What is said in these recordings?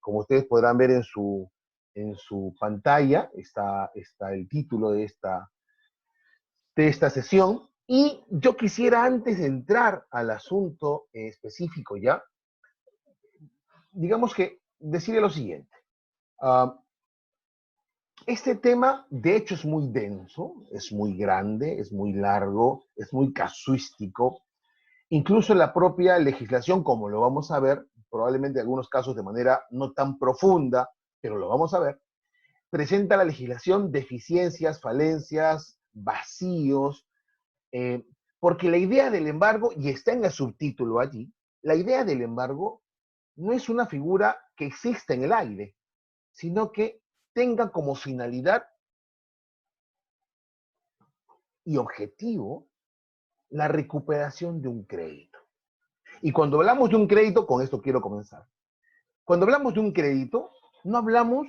Como ustedes podrán ver en su pantalla, está el título de esta sesión. Y yo quisiera, antes de entrar al asunto específico ya, digamos que decirle lo siguiente. Este tema, de hecho, es muy denso, es muy grande, es muy largo, es muy casuístico. Incluso la propia legislación, como lo vamos a ver, probablemente en algunos casos de manera no tan profunda, pero lo vamos a ver, presenta la legislación deficiencias, falencias, vacíos, eh, porque la idea del embargo, y está en el subtítulo allí, la idea del embargo no es una figura que exista en el aire, sino que tenga como finalidad y objetivo la recuperación de un crédito. Y cuando hablamos de un crédito, con esto quiero comenzar. Cuando hablamos de un crédito, no hablamos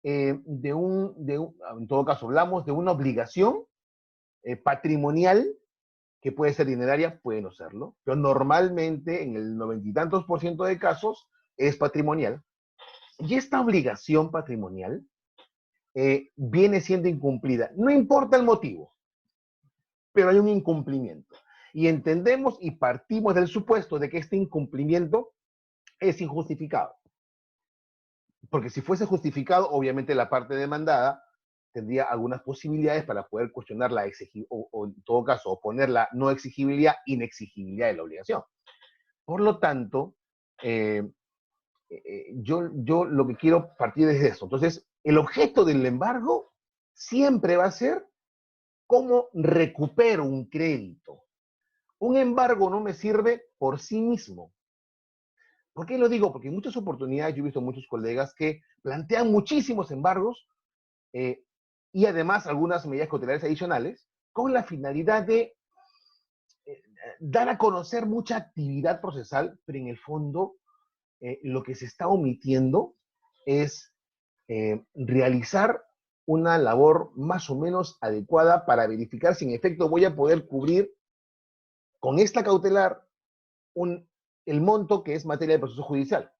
en todo caso, hablamos de una obligación patrimonial que puede ser dineraria, puede no serlo, pero normalmente en el 90 y tantos por ciento de casos es patrimonial. Y esta obligación patrimonial viene siendo incumplida. No importa el motivo, pero hay un incumplimiento. Y entendemos y partimos del supuesto de que este incumplimiento es injustificado. Porque si fuese justificado, obviamente la parte demandada tendría algunas posibilidades para poder cuestionar la exigibilidad, o en todo caso, oponer la no exigibilidad, inexigibilidad de la obligación. Por lo tanto, yo lo que quiero partir es de eso. Entonces, el objeto del embargo siempre va a ser cómo recupero un crédito. Un embargo no me sirve por sí mismo. ¿Por qué lo digo? Porque en muchas oportunidades yo he visto muchos colegas que plantean muchísimos embargos eh, y además algunas medidas cautelares adicionales con la finalidad de dar a conocer mucha actividad procesal, pero en el fondo lo que se está omitiendo es realizar una labor más o menos adecuada para verificar si en efecto voy a poder cubrir con esta cautelar el monto que es materia de proceso judicial.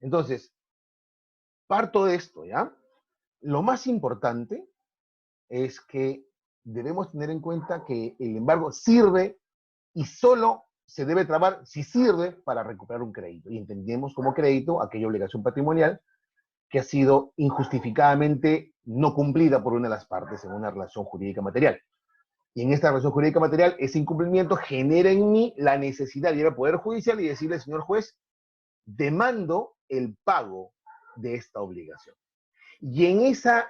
Entonces, parto de esto, ¿ya? Lo más importante es que debemos tener en cuenta que el embargo sirve y solo se debe trabar si sirve para recuperar un crédito. Y entendemos como crédito aquella obligación patrimonial que ha sido injustificadamente no cumplida por una de las partes en una relación jurídica material. Y en esta relación jurídica material, ese incumplimiento genera en mí la necesidad de ir al Poder Judicial y decirle, señor juez, demando el pago de esta obligación. Y en ese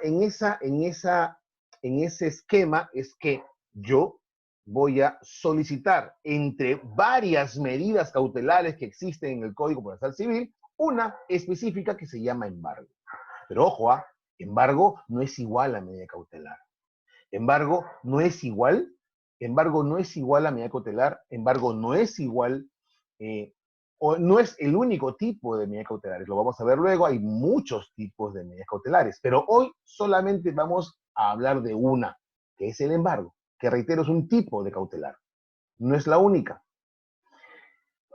esquema es que yo voy a solicitar, entre varias medidas cautelares que existen en el Código Procesal Civil, una específica que se llama embargo. Pero ojo, embargo no es igual a medida cautelar. Embargo no es igual a medida cautelar, embargo no es igual, o no es el único tipo de medidas cautelares, lo vamos a ver luego, hay muchos tipos de medidas cautelares, pero hoy solamente vamos a hablar de una, que es el embargo, que reitero es un tipo de cautelar, no es la única.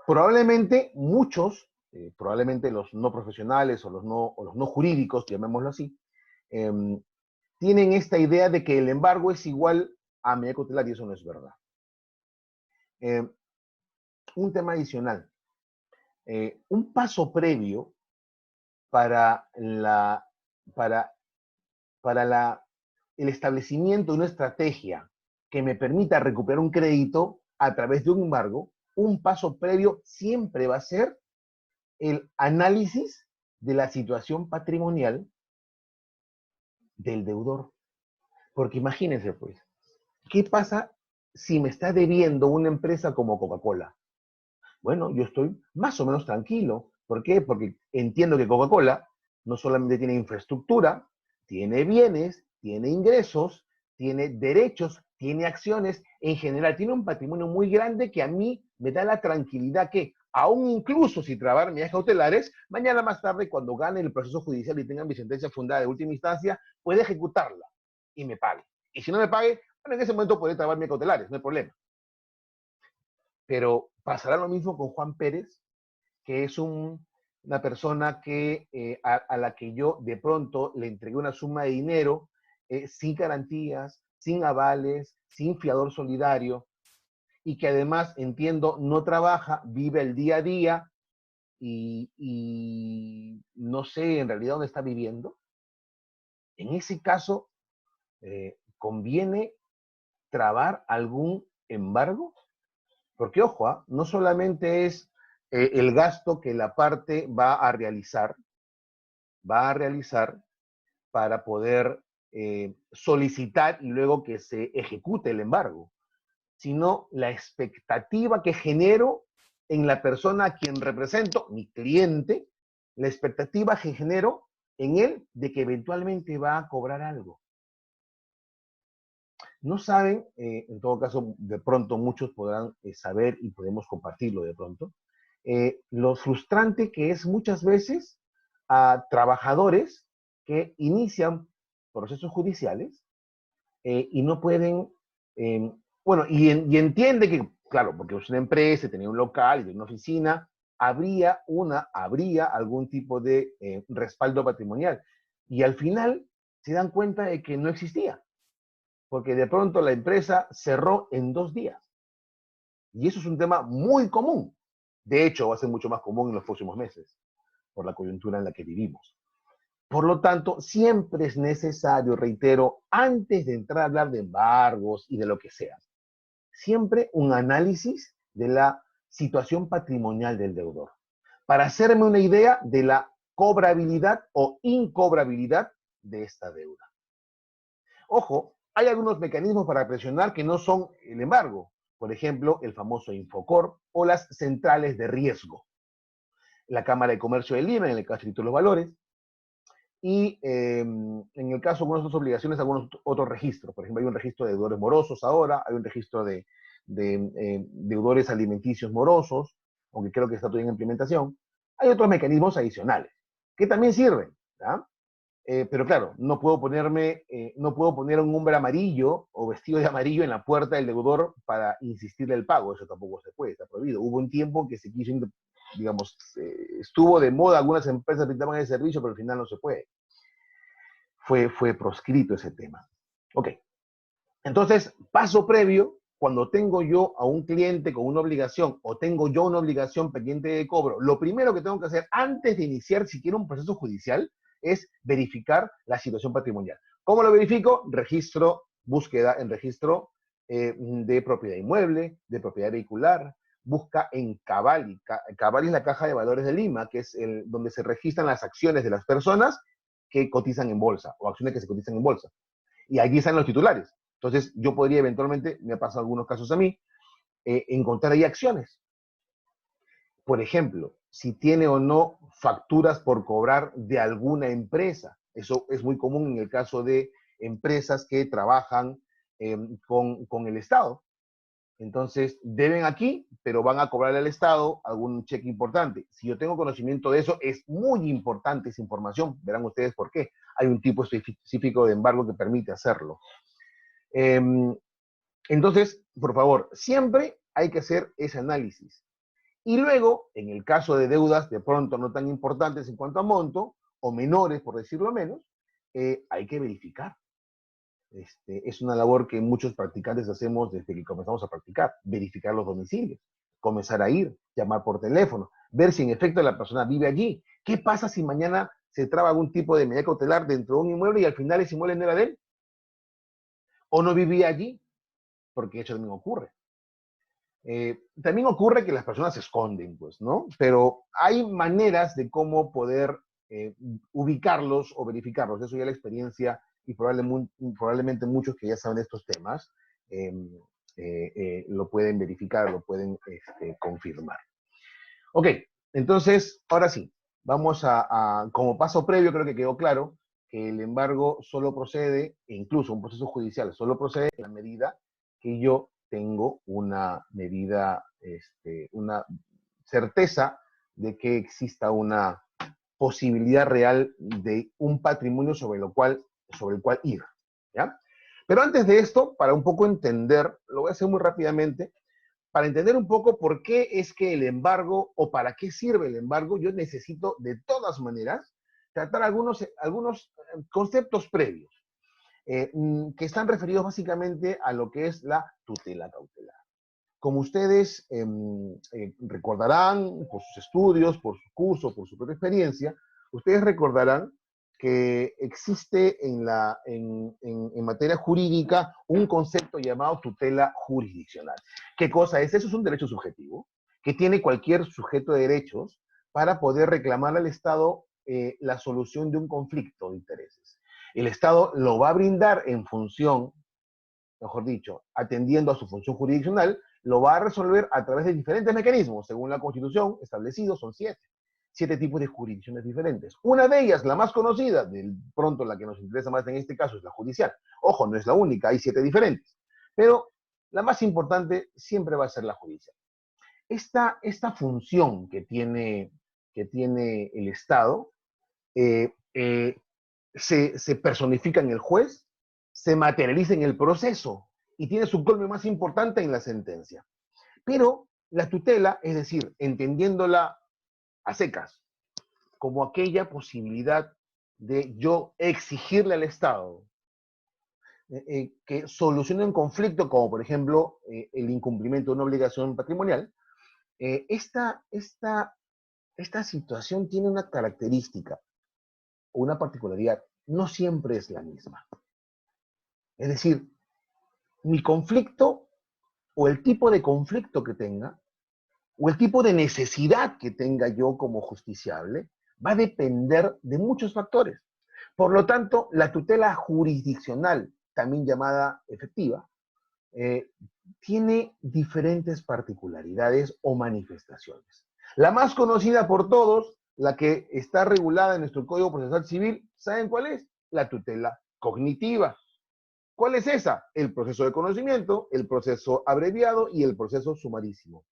Probablemente muchos, probablemente los no profesionales o los no jurídicos, llamémoslo así, tienen esta idea de que el embargo es igual a medida cautelar y eso no es verdad. Un tema adicional. Un paso previo para el establecimiento de una estrategia que me permita recuperar un crédito a través de un embargo, un paso previo siempre va a ser el análisis de la situación patrimonial del deudor. Porque imagínense, pues, ¿qué pasa si me está debiendo una empresa como Coca-Cola? Bueno, yo estoy más o menos tranquilo. ¿Por qué? Porque entiendo que Coca-Cola no solamente tiene infraestructura, tiene bienes, tiene ingresos, tiene derechos, tiene acciones, en general tiene un patrimonio muy grande que a mí me da la tranquilidad que, aún incluso si trabar medidas cautelares, mañana más tarde, cuando gane el proceso judicial y tenga mi sentencia fundada de última instancia, puede ejecutarla y me pague. Y si no me pague, bueno, en ese momento podré trabar medidas cautelares, no hay problema. Pero pasará lo mismo con Juan Pérez, que es un una persona que, a la que yo de pronto le entregué una suma de dinero sin garantías, sin avales, sin fiador solidario, y que además, entiendo, no trabaja, vive el día a día y no sé en realidad dónde está viviendo. En ese caso, ¿conviene trabar algún embargo? Porque, ojo, no solamente es el gasto que la parte va a realizar para poder solicitar y luego que se ejecute el embargo, sino la expectativa que genero en la persona a quien represento, mi cliente, la expectativa que genero en él de que eventualmente va a cobrar algo. No saben, en todo caso, de pronto muchos podrán saber y podemos compartirlo de pronto, lo frustrante que es muchas veces a trabajadores que inician procesos judiciales y no pueden, bueno, y entiende que, claro, porque es una empresa, tenía un local y una oficina, habría algún tipo de respaldo patrimonial. Y al final se dan cuenta de que no existía, porque de pronto la empresa cerró en 2 días. Y eso es un tema muy común. De hecho, va a ser mucho más común en los próximos meses, por la coyuntura en la que vivimos. Por lo tanto, siempre es necesario, reitero, antes de entrar a hablar de embargos y de lo que sea, siempre un análisis de la situación patrimonial del deudor, para hacerme una idea de la cobrabilidad o incobrabilidad de esta deuda. Ojo, hay algunos mecanismos para presionar que no son el embargo, por ejemplo, el famoso Infocor o las centrales de riesgo. La Cámara de Comercio de Lima, en el caso de títulos valores, y en el caso de algunas otras obligaciones, algunos otros registros. Por ejemplo, hay un registro de deudores morosos ahora, hay un registro de deudores alimenticios morosos, aunque creo que está todavía en implementación. Hay otros mecanismos adicionales que también sirven, ¿ya? Pero claro, no puedo poner un hombre amarillo o vestido de amarillo en la puerta del deudor para insistirle el pago. Eso tampoco se puede, está prohibido. Hubo un tiempo que se quiso, digamos, estuvo de moda, algunas empresas brindaban el servicio, pero al final no se puede. Fue proscrito ese tema. Ok. Entonces, paso previo, cuando tengo yo a un cliente con una obligación o tengo yo una obligación pendiente de cobro, lo primero que tengo que hacer antes de iniciar siquiera un proceso judicial es verificar la situación patrimonial. ¿Cómo lo verifico? Registro, búsqueda en registro de propiedad inmueble, de propiedad vehicular, busca en Cavali. Cavali es la Caja de Valores de Lima, que es donde se registran las acciones de las personas que cotizan en bolsa o acciones que se cotizan en bolsa. Y allí están los titulares. Entonces, yo podría eventualmente, me ha pasado algunos casos a mí, encontrar ahí acciones. Por ejemplo, si tiene o no facturas por cobrar de alguna empresa. Eso es muy común en el caso de empresas que trabajan con el Estado. Entonces, deben aquí, pero van a cobrarle al Estado algún cheque importante. Si yo tengo conocimiento de eso, es muy importante esa información. Verán ustedes por qué. Hay un tipo específico de embargo que permite hacerlo. Entonces, por favor, siempre hay que hacer ese análisis. Y luego, en el caso de deudas de pronto no tan importantes en cuanto a monto, o menores, por decirlo menos, hay que verificar. Es una labor que muchos practicantes hacemos desde que comenzamos a practicar, verificar los domicilios, comenzar a ir, llamar por teléfono, ver si en efecto la persona vive allí. ¿Qué pasa si mañana se traba algún tipo de medida cautelar dentro de un inmueble y al final ese inmueble no era de él? ¿O no vivía allí? Porque eso también ocurre. También ocurre que las personas se esconden, pues, ¿no? Pero hay maneras de cómo poder ubicarlos o verificarlos. Eso ya la experiencia y probablemente muchos que ya saben estos temas lo pueden verificar, lo pueden confirmar. Ok, entonces, ahora sí, vamos como paso previo, creo que quedó claro que el embargo solo procede, e incluso un proceso judicial, solo procede en la medida que yo tengo una medida, una certeza de que exista una posibilidad real de un patrimonio sobre el cual ir, ¿ya? Pero antes de esto, para un poco entender, lo voy a hacer muy rápidamente, para entender un poco por qué es que el embargo o para qué sirve el embargo, yo necesito de todas maneras tratar algunos conceptos previos que están referidos básicamente a lo que es la tutela cautelar. Como ustedes recordarán por sus estudios, por su curso, por su propia experiencia, ustedes recordarán que existe en materia jurídica un concepto llamado tutela jurisdiccional. ¿Qué cosa es? Eso es un derecho subjetivo que tiene cualquier sujeto de derechos para poder reclamar al Estado la solución de un conflicto de intereses. El Estado lo va a brindar en función, mejor dicho, atendiendo a su función jurisdiccional, lo va a resolver a través de diferentes mecanismos, según la Constitución establecidos, son 7. 7 tipos de jurisdicciones diferentes. Una de ellas, la más conocida, de pronto la que nos interesa más en este caso, es la judicial. Ojo, no es la única, hay 7 diferentes. Pero la más importante siempre va a ser la judicial. Esta función que tiene el Estado eh, eh, se personifica en el juez, se materializa en el proceso y tiene su colmo más importante en la sentencia. Pero la tutela, es decir, entendiéndola a secas, como aquella posibilidad de yo exigirle al Estado que solucione un conflicto, como por ejemplo el incumplimiento de una obligación patrimonial, esta situación tiene una característica o una particularidad, no siempre es la misma. Es decir, mi conflicto o el tipo de conflicto que tenga o el tipo de necesidad que tenga yo como justiciable va a depender de muchos factores. Por lo tanto, la tutela jurisdiccional, también llamada efectiva, eh, tiene diferentes particularidades o manifestaciones. La más conocida por todos, la que está regulada en nuestro Código Procesal Civil, ¿saben cuál es? La tutela cognitiva. ¿Cuál es esa? El proceso de conocimiento, el proceso abreviado y el proceso sumarísimo.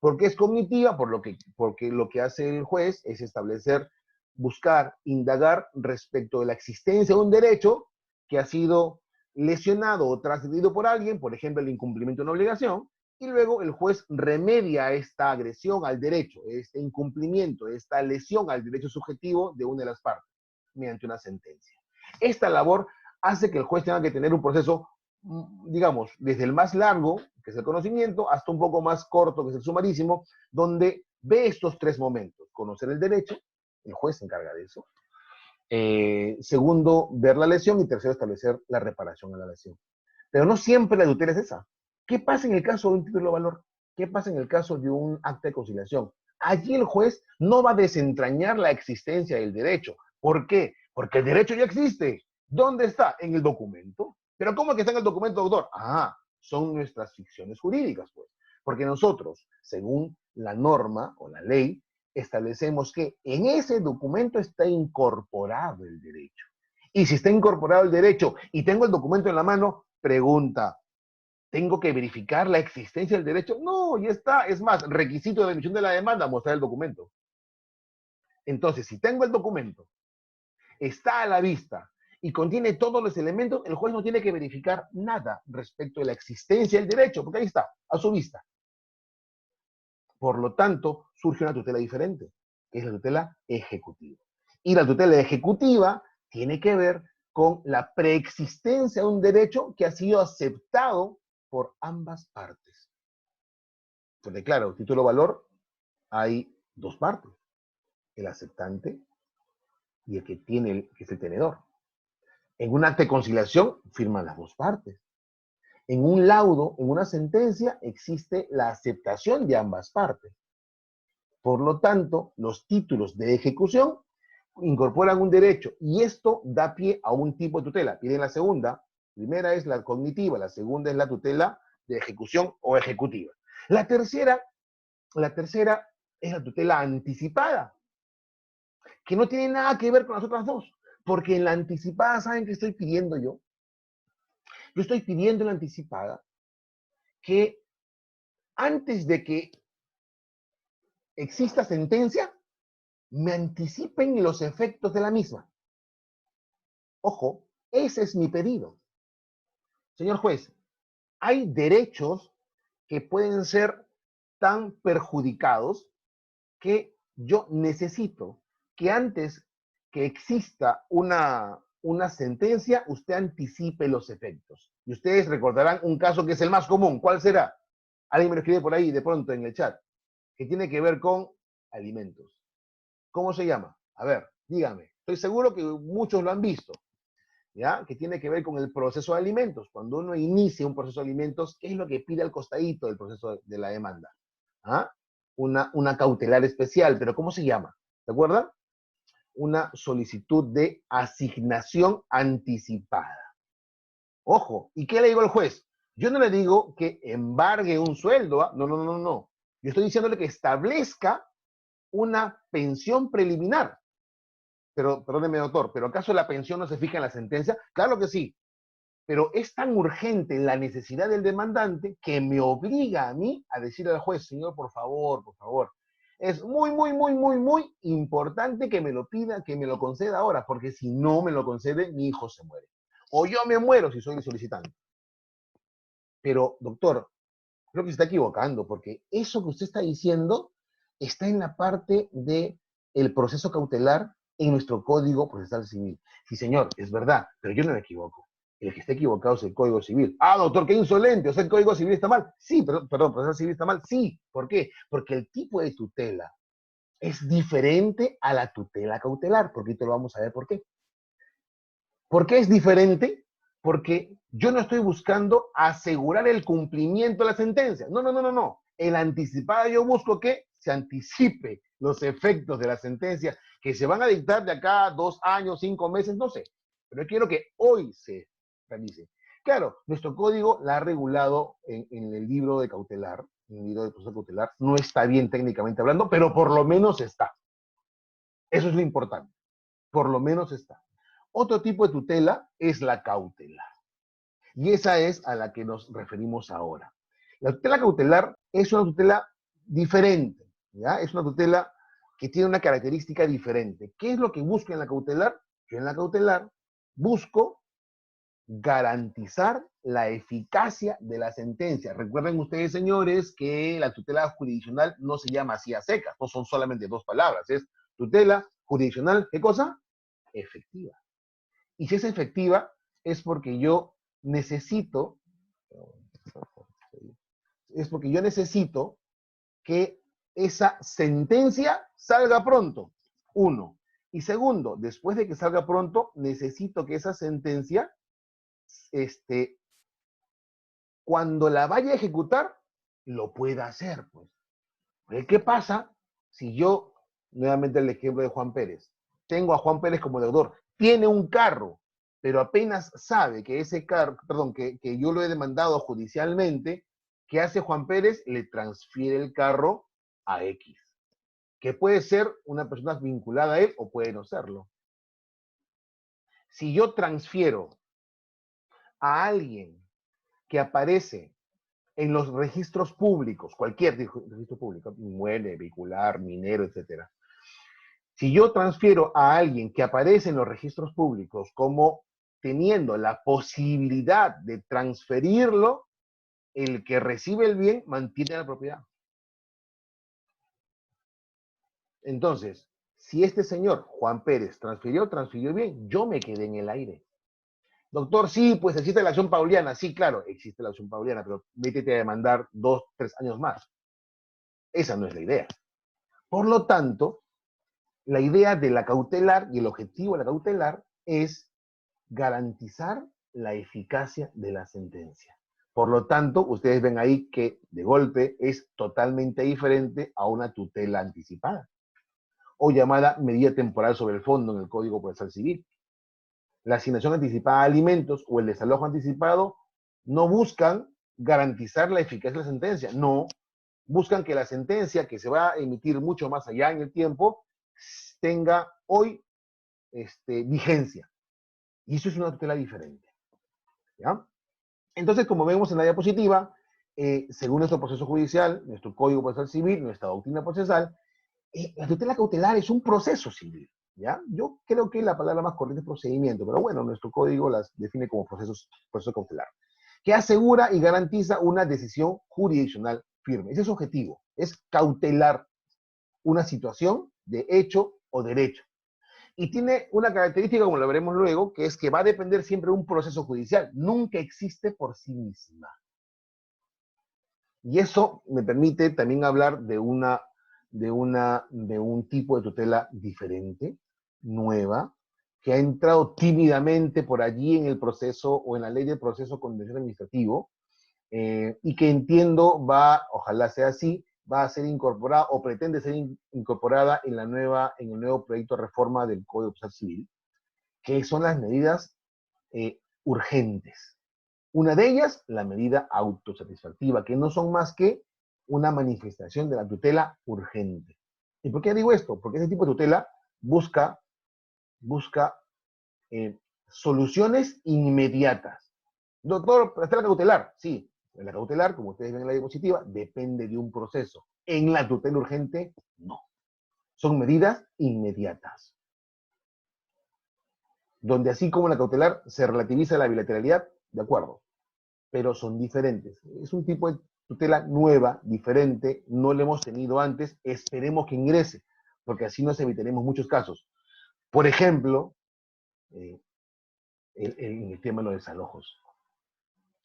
¿Por qué es cognitiva? Porque lo que hace el juez es establecer, buscar, indagar respecto de la existencia de un derecho que ha sido lesionado o transgredido por alguien, por ejemplo, el incumplimiento de una obligación, y luego el juez remedia esta agresión al derecho, este incumplimiento, esta lesión al derecho subjetivo de una de las partes, mediante una sentencia. Esta labor hace que el juez tenga que tener un proceso, digamos, desde el más largo, que es el conocimiento, hasta un poco más corto, que es el sumarísimo, donde ve estos 3 momentos. Conocer el derecho, el juez se encarga de eso. Segundo, ver la lesión. Y tercero, establecer la reparación a la lesión. Pero no siempre la tutela es esa. ¿Qué pasa en el caso de un título de valor? ¿Qué pasa en el caso de un acta de conciliación? Allí el juez no va a desentrañar la existencia del derecho. ¿Por qué? Porque el derecho ya existe. ¿Dónde está? En el documento. ¿Pero cómo es que está en el documento, doctor? Ah, son nuestras ficciones jurídicas, pues. Porque nosotros, según la norma o la ley, establecemos que en ese documento está incorporado el derecho. Y si está incorporado el derecho y tengo el documento en la mano, pregunta, ¿tengo que verificar la existencia del derecho? No, ya está. Es más, requisito de emisión de la demanda, mostrar el documento. Entonces, si tengo el documento, está a la vista y contiene todos los elementos, el juez no tiene que verificar nada respecto de la existencia del derecho, porque ahí está, a su vista. Por lo tanto, surge una tutela diferente, que es la tutela ejecutiva. Y la tutela ejecutiva tiene que ver con la preexistencia de un derecho que ha sido aceptado por ambas partes. Porque claro, título valor hay 2 partes, el aceptante y el que tiene, que es el tenedor. En un acta de conciliación firman las 2 partes. En un laudo, en una sentencia, existe la aceptación de ambas partes. Por lo tanto, los títulos de ejecución incorporan un derecho y esto da pie a un tipo de tutela. Miren la segunda, primera es la cognitiva, la segunda es la tutela de ejecución o ejecutiva. La tercera es la tutela anticipada, que no tiene nada que ver con las otras 2, porque en la anticipada, ¿saben qué estoy pidiendo yo? Yo estoy pidiendo en la anticipada que antes de que exista sentencia, me anticipen los efectos de la misma. Ojo, ese es mi pedido. Señor juez, hay derechos que pueden ser tan perjudicados que yo necesito que antes que exista una sentencia, usted anticipe los efectos. Y ustedes recordarán un caso que es el más común. ¿Cuál será? Alguien me lo escribe por ahí de pronto en el chat, que tiene que ver con alimentos. ¿Cómo se llama? A ver, dígame. Estoy seguro que muchos lo han visto, ¿ya? Que tiene que ver con el proceso de alimentos. Cuando uno inicia un proceso de alimentos, ¿qué es lo que pide al costadito del proceso de la demanda? ¿Ah? Una cautelar especial, pero ¿cómo se llama? ¿Se acuerdan? Una solicitud de asignación anticipada. Ojo, ¿y qué le digo al juez? Yo no le digo que embargue un sueldo, ¿ah? No, no, no, no. Yo estoy diciéndole que establezca una pensión preliminar. Pero, perdóneme, doctor, ¿pero acaso la pensión no se fija en la sentencia? Claro que sí, pero es tan urgente la necesidad del demandante que me obliga a mí a decirle al juez, señor, por favor, es muy, muy, muy, muy, muy importante que me lo pida, que me lo conceda ahora, porque si no me lo concede, mi hijo se muere. O yo me muero si soy el solicitante. Pero, doctor, creo que se está equivocando, porque eso que usted está diciendo está en la parte de el proceso cautelar en nuestro Código Procesal Civil. Sí, señor, es verdad, pero yo no me equivoco. El que está equivocado es el Código Civil. Ah, doctor, qué insolente, o sea, el Código Civil está mal. Sí, perdón, Procesal Civil está mal. Sí, ¿por qué? Porque el tipo de tutela es diferente a la tutela cautelar, porque te lo vamos a ver por qué. ¿Por qué es diferente? Porque yo no estoy buscando asegurar el cumplimiento de la sentencia. No, no, no, no, no. En la anticipada yo busco que se anticipe los efectos de la sentencia que se van a dictar de acá a 2 años, 5 meses, no sé. Pero yo quiero que hoy se realice. Claro, nuestro código la ha regulado en el libro de cautelar, en el libro de proceso cautelar. No está bien técnicamente hablando, pero por lo menos está. Eso es lo importante. Por lo menos está. Otro tipo de tutela es la cautelar. Y esa es a la que nos referimos ahora. La tutela cautelar es una tutela diferente, ¿ya? Es una tutela que tiene una característica diferente. ¿Qué es lo que busco en la cautelar? Yo en la cautelar busco garantizar la eficacia de la sentencia. Recuerden ustedes, señores, que la tutela jurisdiccional no se llama así a secas, no son solamente 2 palabras, es tutela jurisdiccional, ¿qué cosa? Efectiva. Y si es efectiva, es porque yo necesito, que esa sentencia salga pronto. Uno. Y segundo, después de que salga pronto, necesito que esa sentencia, cuando la vaya a ejecutar, lo pueda hacer, pues. ¿Qué pasa si yo, nuevamente el ejemplo de Juan Pérez, tengo a Juan Pérez como deudor, tiene un carro, pero apenas sabe que ese carro, perdón, que yo lo he demandado judicialmente, ¿qué hace Juan Pérez? Le transfiere el carro a X, que puede ser una persona vinculada a él o puede no serlo. Si yo transfiero a alguien que aparece en los registros públicos, cualquier registro público, inmueble, vehicular, minero, etcétera. Si yo transfiero a alguien que aparece en los registros públicos como teniendo la posibilidad de transferirlo, el que recibe el bien mantiene la propiedad. Entonces, si este señor, Juan Pérez, transfirió bien, yo me quedé en el aire. Doctor, sí, pues existe la acción pauliana. Sí, claro, existe la acción pauliana, pero métete a demandar 2, 3 años más. Esa no es la idea. Por lo tanto, la idea de la cautelar y el objetivo de la cautelar es garantizar la eficacia de la sentencia. Por lo tanto, ustedes ven ahí que de golpe es totalmente diferente a una tutela anticipada o llamada medida temporal sobre el fondo en el Código Procesal Civil. La asignación anticipada de alimentos o el desalojo anticipado no buscan garantizar la eficacia de la sentencia, no, buscan que la sentencia que se va a emitir mucho más allá en el tiempo tenga hoy vigencia. Y eso es una tutela diferente. ¿Ya? Entonces, como vemos en la diapositiva, según nuestro proceso judicial, nuestro Código Procesal Civil, nuestra doctrina procesal, la tutela cautelar es un proceso civil. ¿Ya? Yo creo que la palabra más correcta es procedimiento, pero bueno, nuestro código las define como proceso cautelar. que asegura y garantiza una decisión jurisdiccional firme. Ese es su objetivo, es cautelar una situación de hecho o derecho. Y tiene una característica, como lo veremos luego, que es que va a depender siempre de un proceso judicial. Nunca existe por sí misma. Y eso me permite también hablar de un tipo de tutela diferente, nueva, que ha entrado tímidamente por allí en el proceso o en la ley de proceso contencioso administrativo, y que entiendo ojalá sea así, va a ser incorporada o pretende ser incorporada en el nuevo proyecto de reforma del Código Procesal Civil, que son las medidas urgentes. Una de ellas, la medida autosatisfactiva, que no son más que una manifestación de la tutela urgente. ¿Y por qué digo esto? Porque ese tipo de tutela busca soluciones inmediatas. Doctor, ¿está la cautelar? Sí. La cautelar, como ustedes ven en la diapositiva, depende de un proceso. En la tutela urgente, no. Son medidas inmediatas. Donde así como la cautelar se relativiza la bilateralidad, de acuerdo, pero son diferentes. Es un tipo de tutela nueva, diferente, no la hemos tenido antes, esperemos que ingrese, porque así nos evitaremos muchos casos. Por ejemplo, el tema de los desalojos.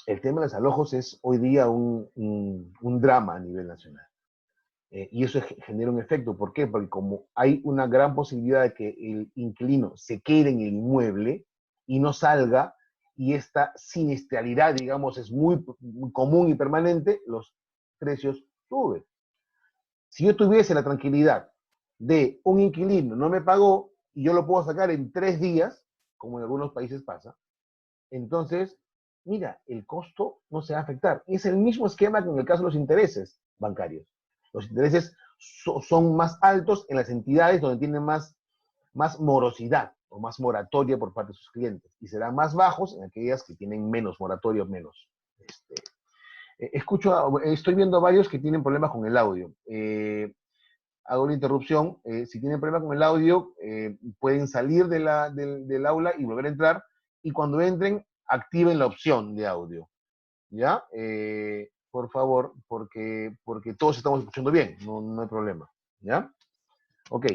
El tema de los desalojos es hoy día un drama a nivel nacional. Y eso genera un efecto. ¿Por qué? Porque como hay una gran posibilidad de que el inquilino se quede en el inmueble y no salga, y esta siniestralidad, digamos, es muy común y permanente, los precios suben. Si yo tuviese la tranquilidad de un inquilino no me pagó y yo lo puedo sacar en 3 días, como en algunos países pasa, entonces, mira, el costo no se va a afectar. Es el mismo esquema que en el caso de los intereses bancarios. Los intereses son más altos en las entidades donde tienen más morosidad o más moratoria por parte de sus clientes, y serán más bajos en aquellas que tienen menos moratoria o menos. Estoy viendo varios que tienen problemas con el audio. Hago una interrupción. Si tienen problemas con el audio, pueden salir del aula y volver a entrar, y cuando entren, activen la opción de audio. ¿Ya? Por favor, porque todos estamos escuchando bien, no hay problema. ¿Ya? Ok.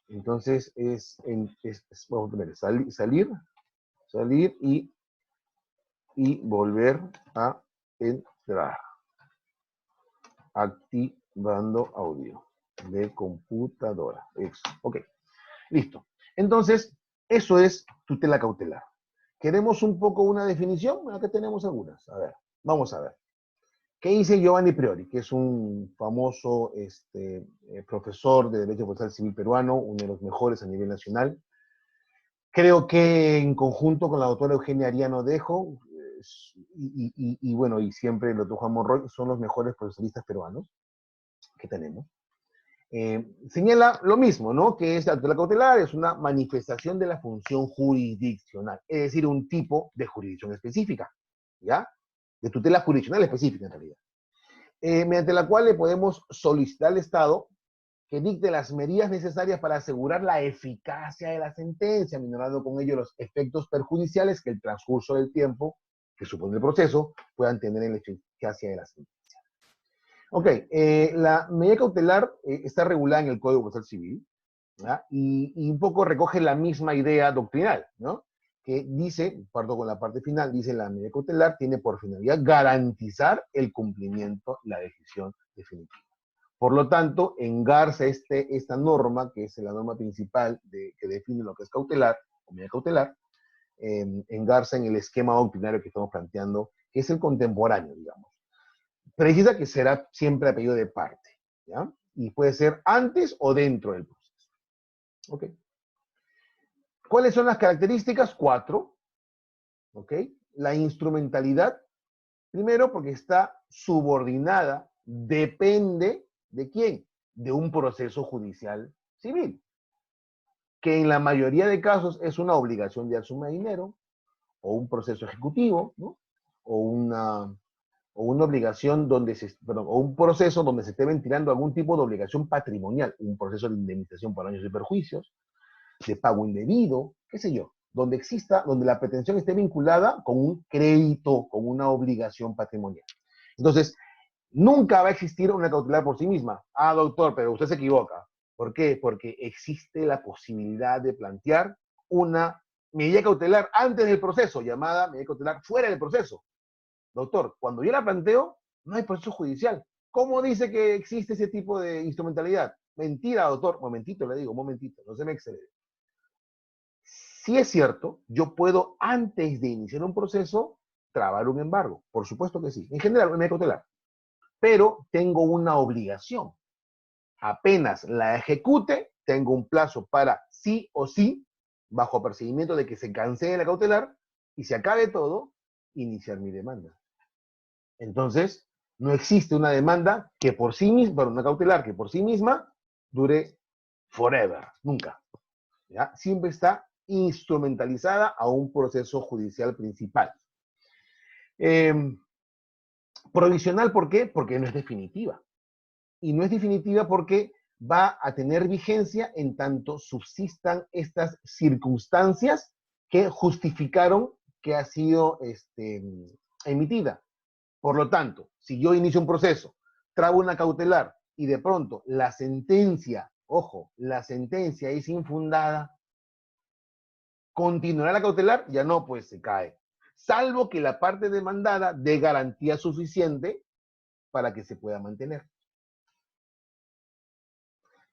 Entonces, vamos a poner salir y volver a entrar. Activando audio de computadora. Eso. Ok. Listo. Entonces, eso es tutela cautelar. ¿Queremos un poco una definición? Acá tenemos algunas. A ver, vamos a ver. ¿Qué dice Giovanni Priori, que es un famoso profesor de Derecho Procesal Civil peruano, uno de los mejores a nivel nacional? Creo que en conjunto con la doctora Eugenia Ariano Dejo, y bueno, y siempre el doctor Juan Monroy, son los mejores procesalistas peruanos que tenemos. Señala lo mismo, ¿no? Que la tutela cautelar es una manifestación de la función jurisdiccional, es decir, un tipo de jurisdicción específica, ¿ya? De tutela jurisdiccional específica, en realidad. Mediante la cual le podemos solicitar al Estado que dicte las medidas necesarias para asegurar la eficacia de la sentencia, minorando con ello los efectos perjudiciales que el transcurso del tiempo que supone el proceso puedan tener en la eficacia de la sentencia. Ok, la medida cautelar está regulada en el Código Procesal Civil, ¿ya? Y un poco recoge la misma idea doctrinal, ¿no? Que dice, parto con la parte final, dice la medida cautelar tiene por finalidad garantizar el cumplimiento de la decisión definitiva. Por lo tanto, engarza esta norma, que es la norma principal que define lo que es cautelar, o medida cautelar, engarza en el esquema doctrinario que estamos planteando, que es el contemporáneo, digamos. Precisa que será siempre apellido de parte, ¿ya? Y puede ser antes o dentro del proceso. ¿Ok? ¿Cuáles son las características? 4. ¿Ok? La instrumentalidad, primero porque está subordinada, depende ¿de quién? De un proceso judicial civil, que en la mayoría de casos es una obligación de suma de dinero, o un proceso ejecutivo, ¿no? O una obligación o un proceso donde se esté ventilando algún tipo de obligación patrimonial, un proceso de indemnización por daños y perjuicios, de pago indebido, qué sé yo, donde la pretensión esté vinculada con un crédito, con una obligación patrimonial. Entonces, nunca va a existir una cautelar por sí misma. Ah, doctor, pero usted se equivoca. ¿Por qué? Porque existe la posibilidad de plantear una medida cautelar antes del proceso, llamada medida cautelar fuera del proceso. Doctor, cuando yo la planteo, no hay proceso judicial. ¿Cómo dice que existe ese tipo de instrumentalidad? Mentira, doctor. Momentito, le digo, momentito, no se me excede. Si es cierto, yo puedo, antes de iniciar un proceso, trabar un embargo. Por supuesto que sí. En general, una medida cautelar. Pero tengo una obligación. Apenas la ejecute, tengo un plazo para sí o sí, bajo perseguimiento de que se cancele la cautelar y se acabe todo, iniciar mi demanda. Entonces, no existe una demanda que por sí misma, bueno, una cautelar que por sí misma dure forever, nunca. ¿Ya? Siempre está instrumentalizada a un proceso judicial principal. Eh, Provisional, ¿por qué? Porque no es definitiva. Y no es definitiva porque va a tener vigencia en tanto subsistan estas circunstancias que justificaron que ha sido emitida. Por lo tanto, si yo inicio un proceso, trago una cautelar y de pronto la sentencia, ojo, la sentencia es infundada, ¿continuará la cautelar? Ya no, pues se cae. Salvo que la parte demandada dé garantía suficiente para que se pueda mantener.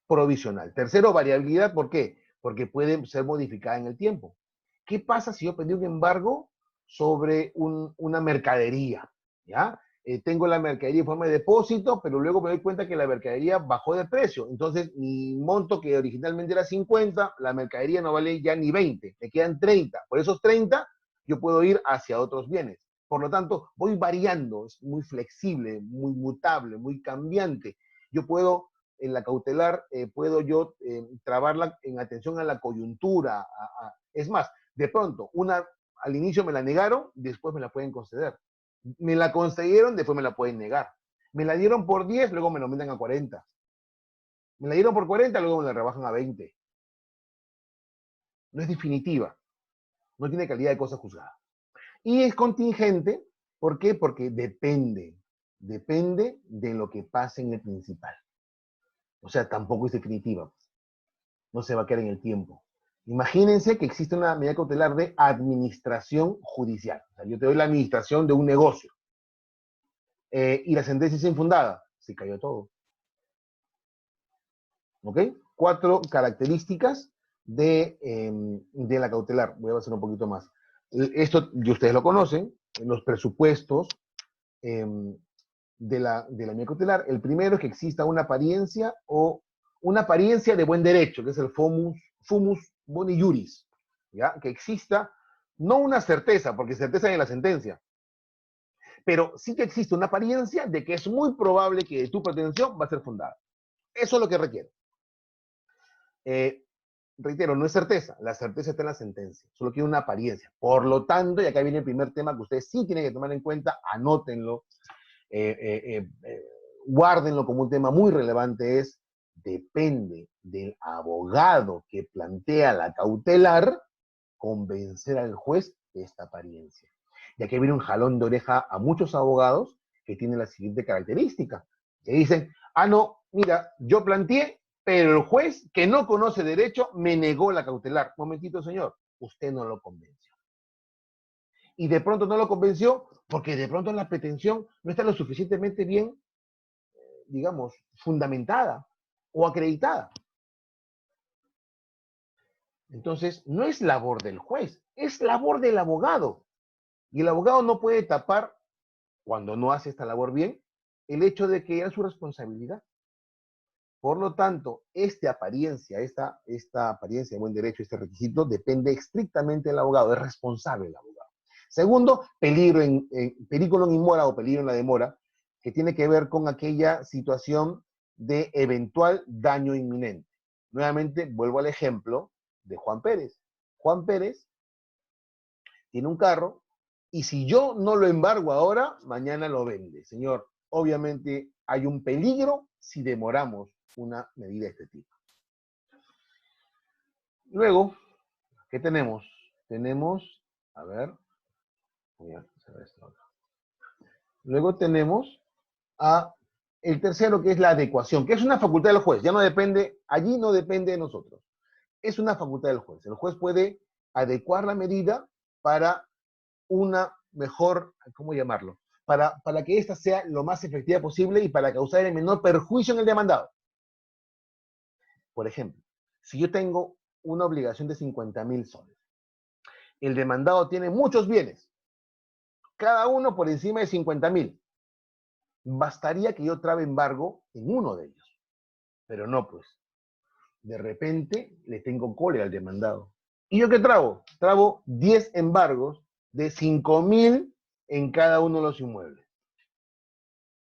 Provisional. Tercero, variabilidad. ¿Por qué? Porque puede ser modificada en el tiempo. ¿Qué pasa si yo pedí un embargo sobre una mercadería? ¿Ya? Tengo la mercadería en forma de depósito, pero luego me doy cuenta que la mercadería bajó de precio. Entonces, mi monto que originalmente era 50, la mercadería no vale ya ni 20, me quedan 30. Por esos 30, yo puedo ir hacia otros bienes. Por lo tanto, voy variando, es muy flexible, muy mutable, muy cambiante. Yo puedo en la cautelar, puedo yo trabarla en atención a la coyuntura. Es más, de pronto, al inicio me la negaron, después me la pueden conceder. Me la concedieron, después me la pueden negar. Me la dieron por 10, luego me lo aumentan a 40. Me la dieron por 40, luego me la rebajan a 20. No es definitiva. No tiene calidad de cosa juzgada. Y es contingente, ¿por qué? Porque depende de lo que pase en el principal. O sea, tampoco es definitiva. No se va a quedar en el tiempo. Imagínense que existe una medida cautelar de administración judicial. O sea, yo te doy la administración de un negocio. Y la sentencia es infundada. Se cayó todo. ¿Ok? 4 características de la cautelar. Voy a avanzar un poquito más. Esto, y ustedes lo conocen, los presupuestos de la medida cautelar. El primero es que exista una apariencia de buen derecho, que es el fumus boni juris, ¿ya? Que exista, no una certeza, porque certeza hay en la sentencia, pero sí que existe una apariencia de que es muy probable que tu pretensión va a ser fundada. Eso es lo que requiere. Reitero, no es certeza, la certeza está en la sentencia, solo quiere una apariencia. Por lo tanto, y acá viene el primer tema que ustedes sí tienen que tomar en cuenta, anótenlo, guárdenlo como un tema muy relevante, es depende del abogado que plantea la cautelar convencer al juez de esta apariencia. Y aquí viene un jalón de oreja a muchos abogados que tienen la siguiente característica, que dicen, ah, no, mira, yo planteé, pero el juez que no conoce derecho me negó la cautelar. Momentito, señor, usted no lo convenció. Y de pronto no lo convenció porque de pronto la pretensión no está lo suficientemente bien, digamos, fundamentada o acreditada. Entonces, no es labor del juez, es labor del abogado. Y el abogado no puede tapar, cuando no hace esta labor bien, el hecho de que es su responsabilidad. Por lo tanto, esta apariencia de buen derecho, este requisito, depende estrictamente del abogado, es responsable el abogado. Segundo, periculum in mora o peligro en la demora, que tiene que ver con aquella situación de eventual daño inminente. Nuevamente, vuelvo al ejemplo de Juan Pérez. Juan Pérez tiene un carro y si yo no lo embargo ahora, mañana lo vende. Señor, obviamente hay un peligro si demoramos una medida de este tipo. Luego, ¿qué tenemos? tenemos, a ver, voy a hacer esto acá. Luego tenemos a el tercero, que es la adecuación, que es una facultad del juez, ya no depende, allí no depende de nosotros. Es una facultad del juez. El juez puede adecuar la medida para una mejor, ¿cómo llamarlo? Para que ésta sea lo más efectiva posible y para causar el menor perjuicio en el demandado. Por ejemplo, si yo tengo una obligación de 50.000 soles, el demandado tiene muchos bienes, cada uno por encima de 50.000. Bastaría que yo trabe embargo en uno de ellos. Pero no, pues. De repente le tengo cólera al demandado. ¿Y yo qué trabo? Trabo 10 embargos de 5.000 en cada uno de los inmuebles.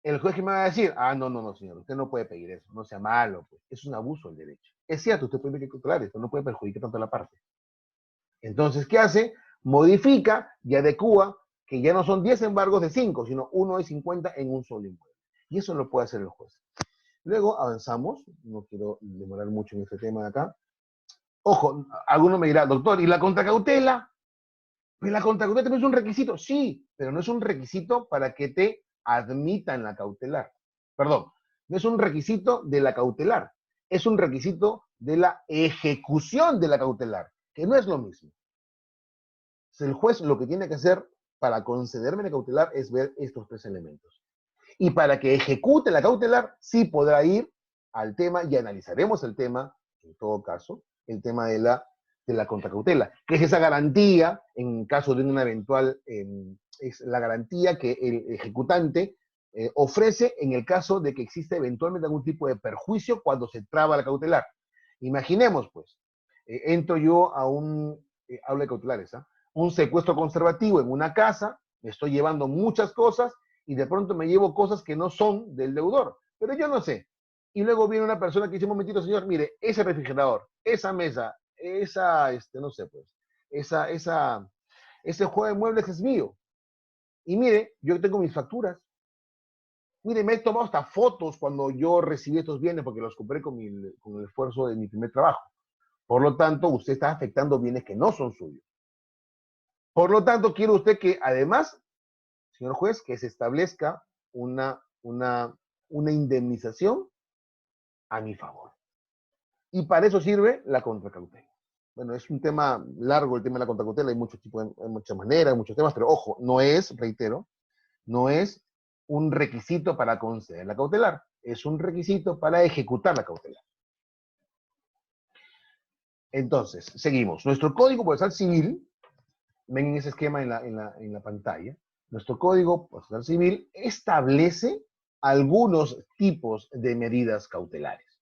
El juez que me va a decir, no, señor, usted no puede pedir eso, no sea malo, pues. Es un abuso del derecho. Es cierto, usted puede controlar esto, no puede perjudicar tanto a la parte. Entonces, ¿qué hace? Modifica y adecua que ya no son 10 embargos de 5, sino uno de 50 en un solo inmueble. Y eso lo puede hacer el juez. Luego avanzamos, no quiero demorar mucho en este tema de acá. Ojo, alguno me dirá, doctor, ¿y la contracautela? Pues la contracautela también es un requisito, sí, pero no es un requisito para que te admitan la cautelar. Perdón, no es un requisito de la cautelar, es un requisito de la ejecución de la cautelar, que no es lo mismo. El juez lo que tiene que hacer para concederme la cautelar es ver estos tres elementos. Y para que ejecute la cautelar, sí podrá ir al tema, y analizaremos el tema, en todo caso, el tema de la contracautela, que es esa garantía, en caso de una eventual, es la garantía que el ejecutante ofrece en el caso de que exista eventualmente algún tipo de perjuicio cuando se traba la cautelar. Imaginemos, pues, entro yo a un, habla de cautelares, un secuestro conservativo en una casa, me estoy llevando muchas cosas, y de pronto me llevo cosas que no son del deudor, pero yo no sé. Y luego viene una persona que dice, un momentito, señor, mire, ese refrigerador, esa mesa, esa, no sé, pues, ese juego de muebles es mío. Y mire, yo tengo mis facturas. Mire, me he tomado hasta fotos cuando yo recibí estos bienes porque los compré con el esfuerzo de mi primer trabajo. Por lo tanto, usted está afectando bienes que no son suyos. Por lo tanto, quiere usted que además, señor juez, que se establezca una indemnización a mi favor. Y para eso sirve la contracautela. Bueno, es un tema largo el tema de la contracautela, hay muchos tipos, hay muchas maneras, muchos temas, pero ojo, no es, reitero, no es un requisito para conceder la cautelar, es un requisito para ejecutar la cautelar. Entonces, seguimos. Nuestro Código Procesal Civil, ven ese esquema en la pantalla, nuestro Código Procesal Civil establece algunos tipos de medidas cautelares,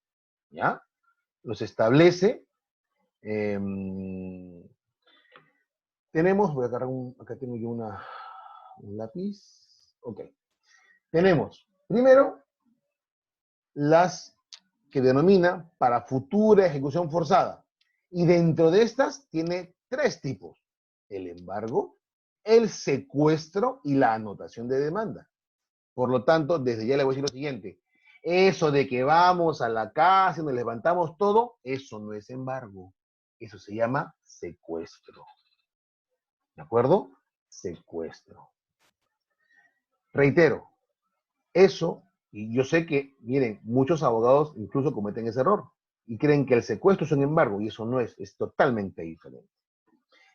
¿ya? Los establece. Tenemos, voy a agarrar acá tengo yo un lápiz. Ok. Tenemos, primero, las que denomina para futura ejecución forzada. Y dentro de estas tiene tres tipos: el embargo, el secuestro y la anotación de demanda. Por lo tanto, desde ya le voy a decir lo siguiente: eso de que vamos a la casa y nos levantamos todo, eso no es embargo. Eso se llama secuestro. ¿De acuerdo? Secuestro. Reitero, eso, y yo sé que, miren, muchos abogados incluso cometen ese error y creen que el secuestro es un embargo, y eso no es totalmente diferente.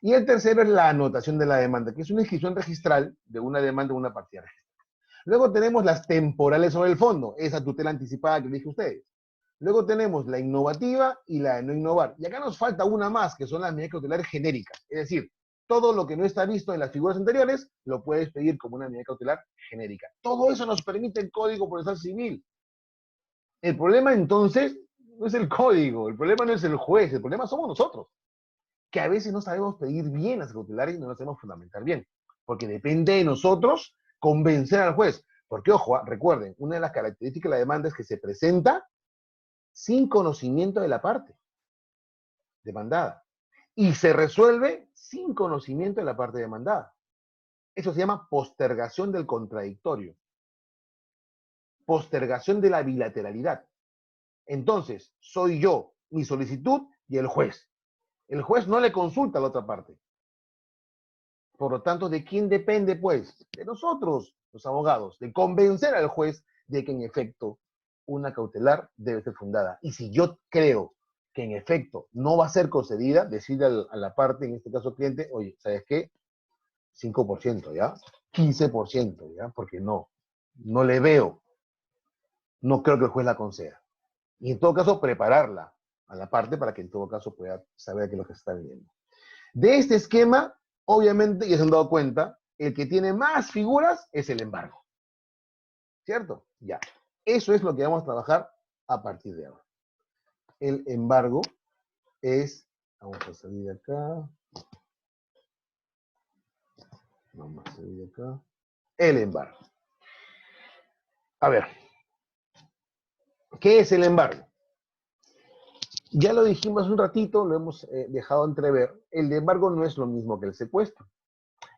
Y el tercero es la anotación de la demanda, que es una inscripción registral de una demanda en una partida registral. Luego tenemos las temporales sobre el fondo, esa tutela anticipada que dije a ustedes. Luego tenemos la innovativa y la de no innovar. Y acá nos falta una más, que son las medidas cautelares genéricas. Es decir, todo lo que no está visto en las figuras anteriores, lo puedes pedir como una medida cautelar genérica. Todo eso nos permite el Código Procesal Civil. El problema entonces no es el código, el problema no es el juez, el problema somos nosotros, que a veces no sabemos pedir bien las cautelares y no las sabemos fundamentar bien, porque depende de nosotros convencer al juez. Porque, ojo, recuerden, una de las características de la demanda es que se presenta sin conocimiento de la parte demandada y se resuelve sin conocimiento de la parte demandada. Eso se llama postergación del contradictorio, postergación de la bilateralidad. Entonces, soy yo, mi solicitud y el juez. El juez no le consulta a la otra parte. Por lo tanto, ¿de quién depende, pues? De nosotros, los abogados, de convencer al juez de que en efecto una cautelar debe ser fundada. Y si yo creo que en efecto no va a ser concedida, decirle a la parte, en este caso cliente, oye, ¿sabes qué? 5%, ¿ya? 15%, ¿ya? Porque no le veo, no creo que el juez la conceda. Y en todo caso, prepararla a la parte para que en todo caso pueda saber qué es lo que se está viendo. De este esquema, obviamente, ya se han dado cuenta, el que tiene más figuras es el embargo. ¿Cierto? Ya. Eso es lo que vamos a trabajar a partir de ahora. El embargo es, vamos a salir de acá. Vamos a salir de acá. El embargo. A ver, ¿qué es el embargo? Ya lo dijimos un ratito, lo hemos dejado entrever. El embargo no es lo mismo que el secuestro.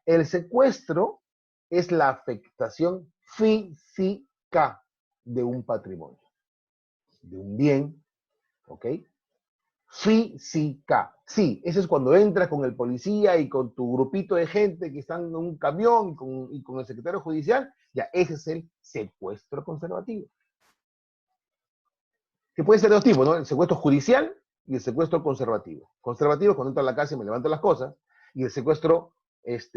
El secuestro es la afectación física de un patrimonio, de un bien, ¿ok? Física. Sí, eso es cuando entras con el policía y con tu grupito de gente que están en un camión y con el secretario judicial, ya ese es el secuestro conservativo. Que puede ser de dos tipos, ¿no? El secuestro judicial y el secuestro conservativo. Conservativo es cuando entro a la casa y me levanto las cosas, y el secuestro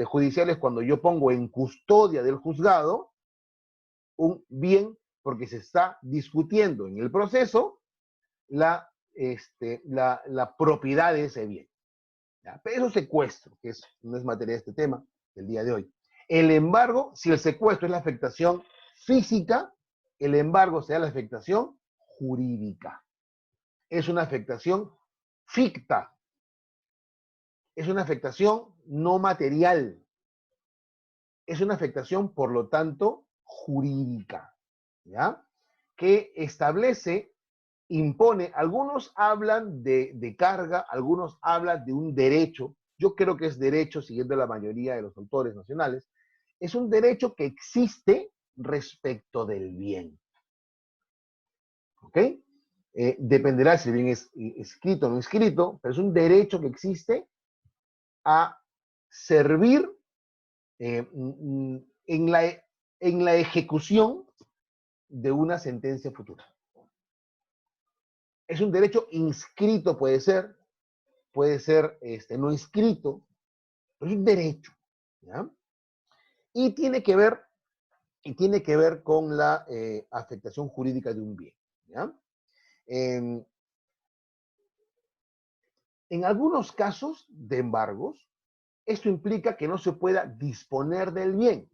judicial es cuando yo pongo en custodia del juzgado un bien porque se está discutiendo en el proceso la propiedad de ese bien. ¿Ya? Pero eso es secuestro, que no es materia de este tema del día de hoy. El embargo, si el secuestro es la afectación física, el embargo será la afectación jurídica. Es una afectación ficta. Es una afectación no material. Es una afectación, por lo tanto, jurídica. ¿Ya? Que establece, impone, algunos hablan de carga, algunos hablan de un derecho. Yo creo que es derecho, siguiendo la mayoría de los autores nacionales, es un derecho que existe respecto del bien. ¿Ok? Dependerá si el bien es escrito o no escrito, pero es un derecho que existe a servir en la ejecución de una sentencia futura. Es un derecho inscrito, puede ser no inscrito, pero es un derecho, ¿ya? Y tiene que ver con la afectación jurídica de un bien, ¿ya? En algunos casos de embargos, esto implica que no se pueda disponer del bien.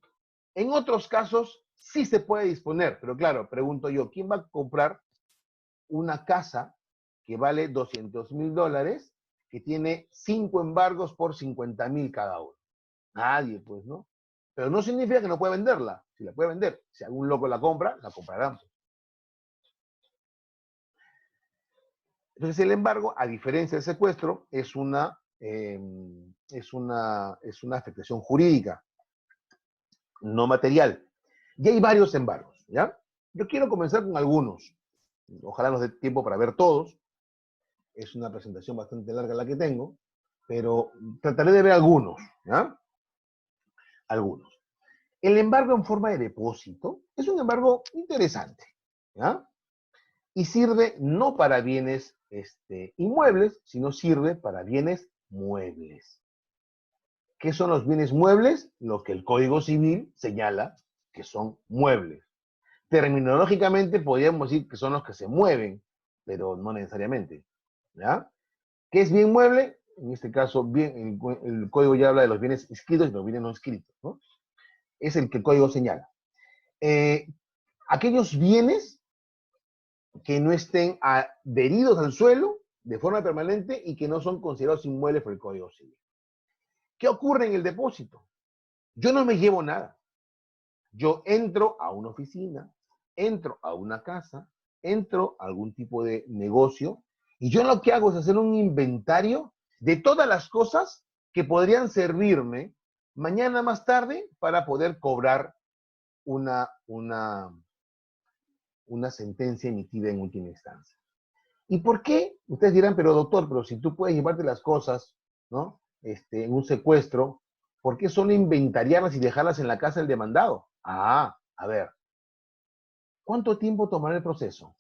En otros casos, sí se puede disponer, pero claro, pregunto yo, ¿quién va a comprar una casa que vale $200,000, que tiene 5 embargos por 50,000 cada uno? Nadie, pues, ¿no? Pero no significa que no pueda venderla. Si la puede vender, si algún loco la compra, la comprarán. Entonces, el embargo, a diferencia del secuestro, es una afectación jurídica, no material. Y hay varios embargos, ¿ya? Yo quiero comenzar con algunos. Ojalá nos dé tiempo para ver todos. Es una presentación bastante larga la que tengo, pero trataré de ver algunos, ¿ya? Algunos. El embargo en forma de depósito es un embargo interesante, ¿ya? Y sirve no para bienes inmuebles, sino sirve para bienes muebles. ¿Qué son los bienes muebles? Lo que el Código Civil señala que son muebles. Terminológicamente podríamos decir que son los que se mueven, pero no necesariamente, ¿ya? ¿Qué es bien mueble? En este caso, bien, el código ya habla de los bienes inscritos y los bienes no inscritos, ¿no? Es el que el código señala. Aquellos bienes que no estén adheridos al suelo de forma permanente y que no son considerados inmuebles por el Código Civil. ¿Qué ocurre en el depósito? Yo no me llevo nada. Yo entro a una oficina, entro a una casa, entro a algún tipo de negocio y yo lo que hago es hacer un inventario de todas las cosas que podrían servirme mañana más tarde para poder cobrar una sentencia emitida en última instancia. ¿Y por qué? Ustedes dirán, pero doctor, pero si tú puedes llevarte las cosas, ¿no? En un secuestro, ¿Por qué solo inventariarlas y dejarlas en la casa del demandado? Ah, a ver, ¿cuánto tiempo tomará el proceso?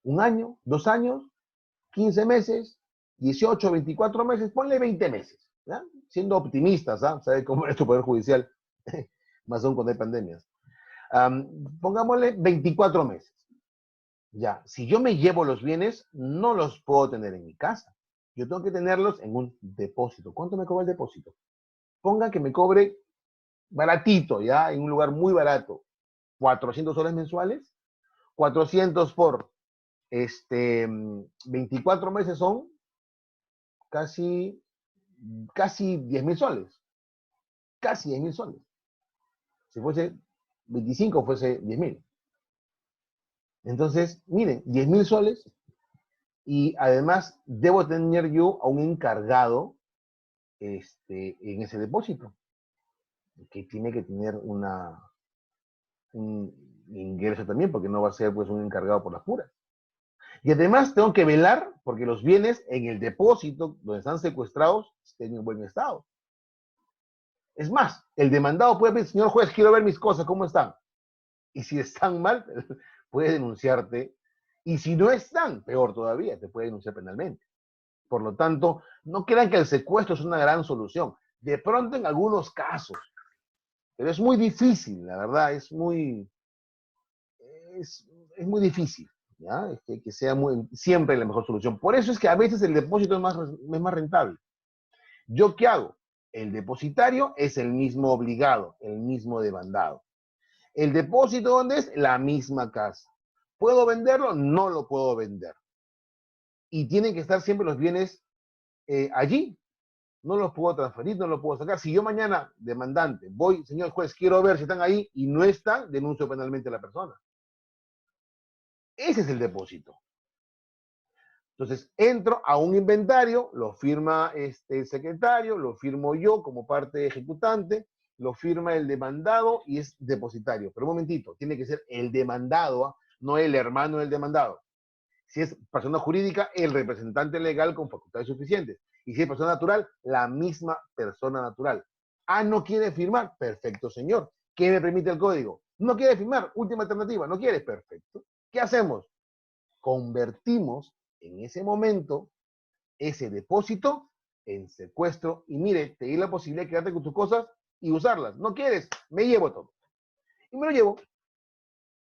¿Un año? ¿2 años? ¿15 meses? ¿18, 24 meses? Ponle 20 meses, ¿ya? Siendo optimistas, ¿ah? ¿Sabe cómo es nuestro Poder Judicial? Más aún cuando hay pandemias. Pongámosle 24 meses. Ya, si yo me llevo los bienes, no los puedo tener en mi casa. Yo tengo que tenerlos en un depósito. ¿Cuánto me cobra el depósito? Ponga que me cobre baratito, ya, en un lugar muy barato. 400 soles mensuales. 400 por 24 meses son casi, casi 10.000 soles. Casi 10.000 soles. Si fuese 25, fuese 10.000. Entonces, miren, 10.000 soles y además debo tener yo a un encargado en ese depósito, que tiene que tener un ingreso también, porque no va a ser pues un encargado por las puras. Y además tengo que velar porque los bienes en el depósito donde están secuestrados estén en buen estado. Es más, el demandado puede decir, señor juez, quiero ver mis cosas, ¿cómo están? Y si están mal, puede denunciarte. Y si no están, peor todavía, te puede denunciar penalmente. Por lo tanto, no crean que el secuestro es una gran solución. De pronto en algunos casos, pero es muy difícil, la verdad, es, es muy difícil, ¿ya? Que sea siempre la mejor solución. Por eso es que a veces el depósito es más rentable. ¿Yo qué hago? El depositario es el mismo obligado, el mismo demandado. El depósito, ¿dónde es? La misma casa. ¿Puedo venderlo? No lo puedo vender. Y tienen que estar siempre los bienes allí. No los puedo transferir, no los puedo sacar. Si yo mañana, demandante, voy, señor juez, quiero ver si están ahí y no están, denuncio penalmente a la persona. Ese es el depósito. Entonces, entro a un inventario, lo firma el secretario, lo firmo yo como parte ejecutante, lo firma el demandado y es depositario. Pero un momentito, tiene que ser el demandado, no el hermano del demandado. Si es persona jurídica, el representante legal con facultades suficientes. Y si es persona natural, la misma persona natural. Ah, ¿no quiere firmar? Perfecto, señor. ¿Qué me permite el código? No quiere firmar. Última alternativa. ¿No quiere? Perfecto. ¿Qué hacemos? Convertimos en ese momento ese depósito en secuestro y mire, te di la posibilidad de quedarte con tus cosas y usarlas. ¿No quieres? Me llevo todo. Y me lo llevo.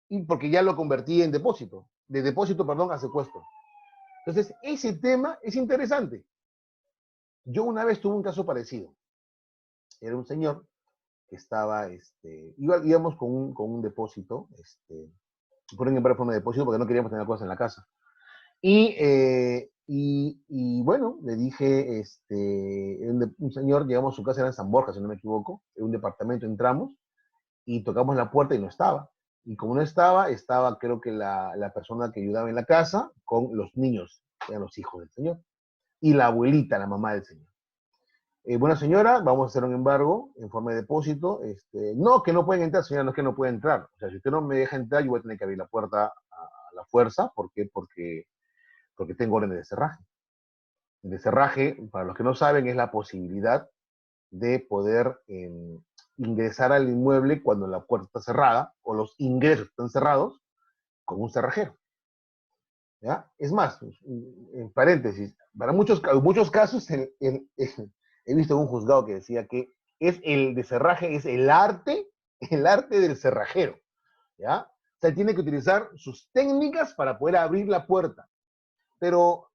Y porque ya lo convertí en depósito. De depósito, perdón, a secuestro. Entonces, ese tema es interesante. Yo una vez tuve un caso parecido. Era un señor que estaba, íbamos con un depósito, ponen en forma de depósito porque no queríamos tener cosas en la casa. Y bueno, le dije, un señor, llegamos a su casa, era en San Borja, si no me equivoco, en un departamento, entramos y tocamos la puerta y no estaba. Y como no estaba, estaba creo que la persona que ayudaba en la casa con los niños, eran los hijos del señor, y la abuelita, la mamá del señor. Buena señora, vamos a hacer un embargo en forma de depósito. No, que no pueden entrar, señora, no es que no pueden entrar. O sea, si usted no me deja entrar, yo voy a tener que abrir la puerta a la fuerza. ¿Por qué? Porque tengo orden de cerraje. El cerraje, para los que no saben, es la posibilidad de poder ingresar al inmueble cuando la puerta está cerrada o los ingresos están cerrados con un cerrajero. ¿Ya? Es más, en paréntesis, para muchos casos he visto un juzgado que decía que el de cerraje es el arte del cerrajero. ¿Ya? O sea, tiene que utilizar sus técnicas para poder abrir la puerta. Pero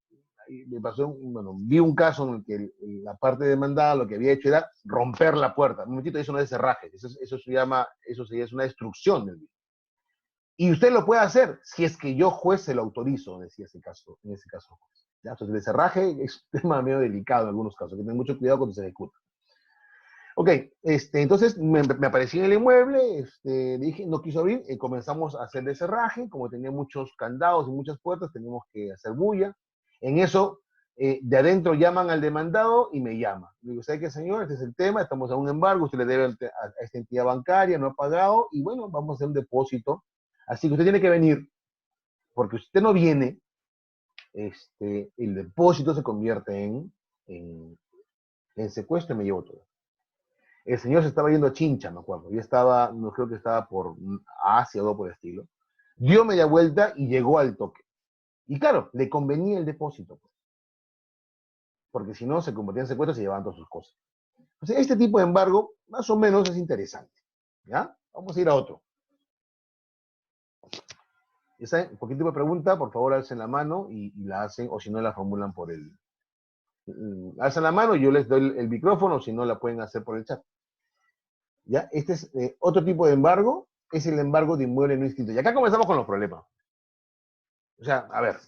me pasó, bueno, vi un caso en el que la parte demandada lo que había hecho era romper la puerta. Un momentito, eso no es cerraje, eso se llama, es una destrucción del bien. Y usted lo puede hacer si es que yo juez se lo autorizo, decía en ese caso. ¿Ya? Entonces, el cerraje es un tema medio delicado en algunos casos, hay que tener mucho cuidado cuando se ejecuta. Ok, entonces me aparecí en el inmueble, dije, no quiso abrir, comenzamos a hacer de cerraje, como tenía muchos candados y muchas puertas, teníamos que hacer bulla. En eso, de adentro llaman al demandado y me llama. Le digo, ¿sabe qué, señor? Este es el tema, estamos a un embargo, usted le debe a esta entidad bancaria, no ha pagado, y bueno, vamos a hacer un depósito. Así que usted tiene que venir, porque si usted no viene, el depósito se convierte en secuestro y me llevo todo. El señor se estaba yendo a Chincha, me acuerdo. Yo estaba, no creo que estaba por Asia o algo por el estilo. Dio media vuelta y llegó al toque. Y claro, le convenía el depósito, pues, porque si no se convertía en secuestro y se llevaban todas sus cosas. O sea, este tipo de embargo, más o menos, es interesante. ¿Ya? Vamos a ir a otro. Esa, cualquier tipo de pregunta, por favor, alcen la mano y la hacen, o si no, la formulan por el... Alzan la mano y yo les doy el micrófono, o si no, la pueden hacer por el chat. ¿Ya? Este es otro tipo de embargo, es el embargo de inmueble no inscrito. Y acá comenzamos con los problemas. O sea, a ver,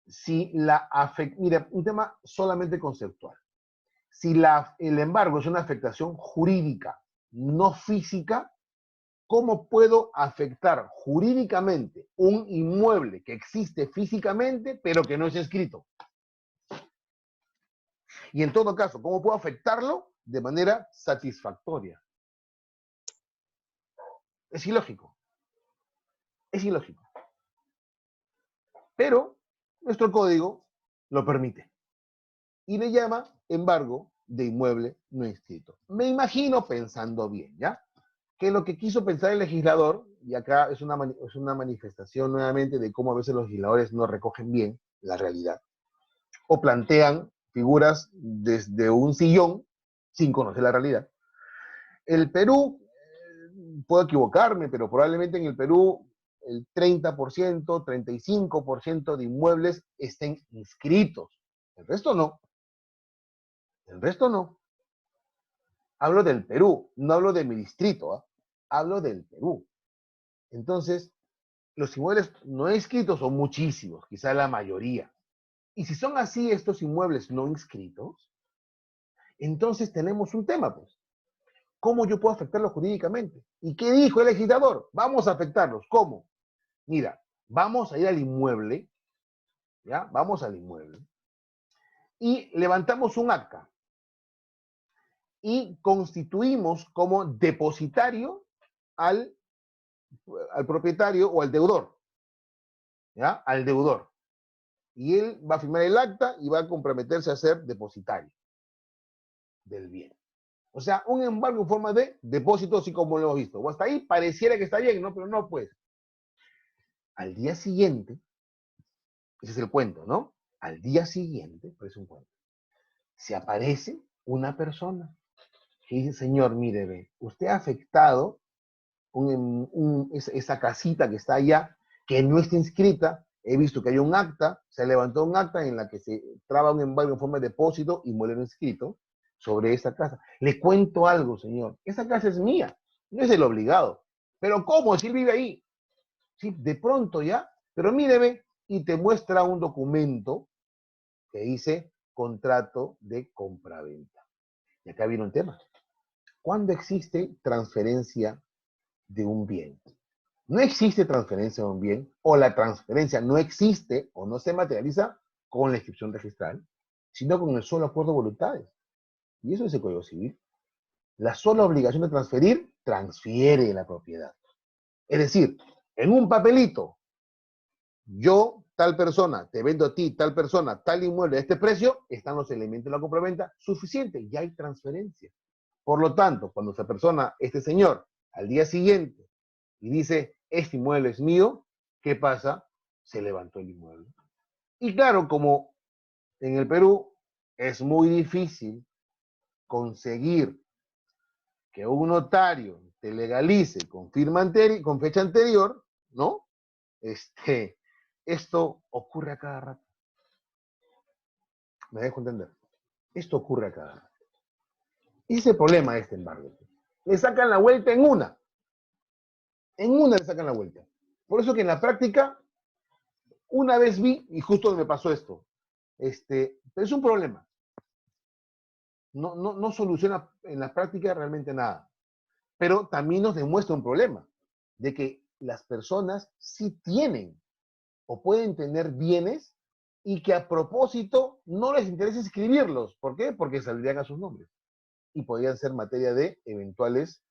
si la afecta, mira, un tema solamente conceptual. Si el embargo es una afectación jurídica, no física, ¿cómo puedo afectar jurídicamente un inmueble que existe físicamente, pero que no es escrito? Y en todo caso, ¿cómo puedo afectarlo de manera satisfactoria? Es ilógico. Es ilógico. Pero nuestro código lo permite. Y le llama embargo de inmueble no inscrito. Me imagino, pensando bien, ¿ya? Que lo que quiso pensar el legislador, y acá es una manifestación nuevamente de cómo a veces los legisladores no recogen bien la realidad, o plantean figuras desde un sillón sin conocer la realidad. El Perú, puedo equivocarme, pero probablemente en el Perú el 30%, 35% de inmuebles estén inscritos. El resto no. El resto no. Hablo del Perú, no hablo de mi distrito, ¿eh? Hablo del Perú. Entonces, los inmuebles no inscritos son muchísimos, quizá la mayoría. Y si son así estos inmuebles no inscritos, entonces tenemos un tema, pues. ¿Cómo yo puedo afectarlos jurídicamente? ¿Y qué dijo el legislador? Vamos a afectarlos. ¿Cómo? Mira, vamos a ir al inmueble, ¿ya? Vamos al inmueble y levantamos un acta y constituimos como depositario al, al propietario o al deudor, ¿ya? Al deudor. Y él va a firmar el acta y va a comprometerse a ser depositario del bien. O sea, un embargo en forma de depósito, así como lo hemos visto. O hasta ahí pareciera que está bien, ¿no? Pero no, pues. Al día siguiente, ese es el cuento, ¿no? Al día siguiente, pues es un cuento, se aparece una persona que dice, señor, mire, ve, usted ha afectado esa casita que está allá, que no está inscrita, he visto que hay un acta, se levantó un acta en la que se traba un embargo en forma de depósito y muere inscrito sobre esa casa. Le cuento algo, señor, esa casa es mía, no es del obligado. Pero ¿cómo? Si él vive ahí. Sí, de pronto ya, pero míreme, y te muestra un documento que dice contrato de compraventa. Y acá viene un tema. ¿Cuándo existe transferencia de un bien? No existe transferencia de un bien, o la transferencia no existe o no se materializa con la inscripción registral, sino con el solo acuerdo de voluntades. Y eso es el Código Civil. La sola obligación de transferir transfiere la propiedad. Es decir, en un papelito, yo, tal persona, te vendo a ti, tal persona, tal inmueble a este precio, están los elementos de la compraventa suficientes, ya hay transferencia. Por lo tanto, cuando esa persona, este señor, al día siguiente, y dice, este inmueble es mío, ¿qué pasa? Se levantó el inmueble. Y claro, como en el Perú es muy difícil conseguir que un notario te legalice con firma anterior, con fecha anterior, ¿no? Esto ocurre a cada rato. Me dejo entender. Esto ocurre a cada rato. Ese es el problema de este embargo. Le sacan la vuelta en una. En una le sacan la vuelta. Por eso que en la práctica, una vez vi, y justo me pasó esto, pero es un problema. No soluciona en la práctica realmente nada. Pero también nos demuestra un problema, de que las personas sí tienen o pueden tener bienes y que a propósito no les interesa escribirlos. ¿Por qué? Porque saldrían a sus nombres y podrían ser materia de eventuales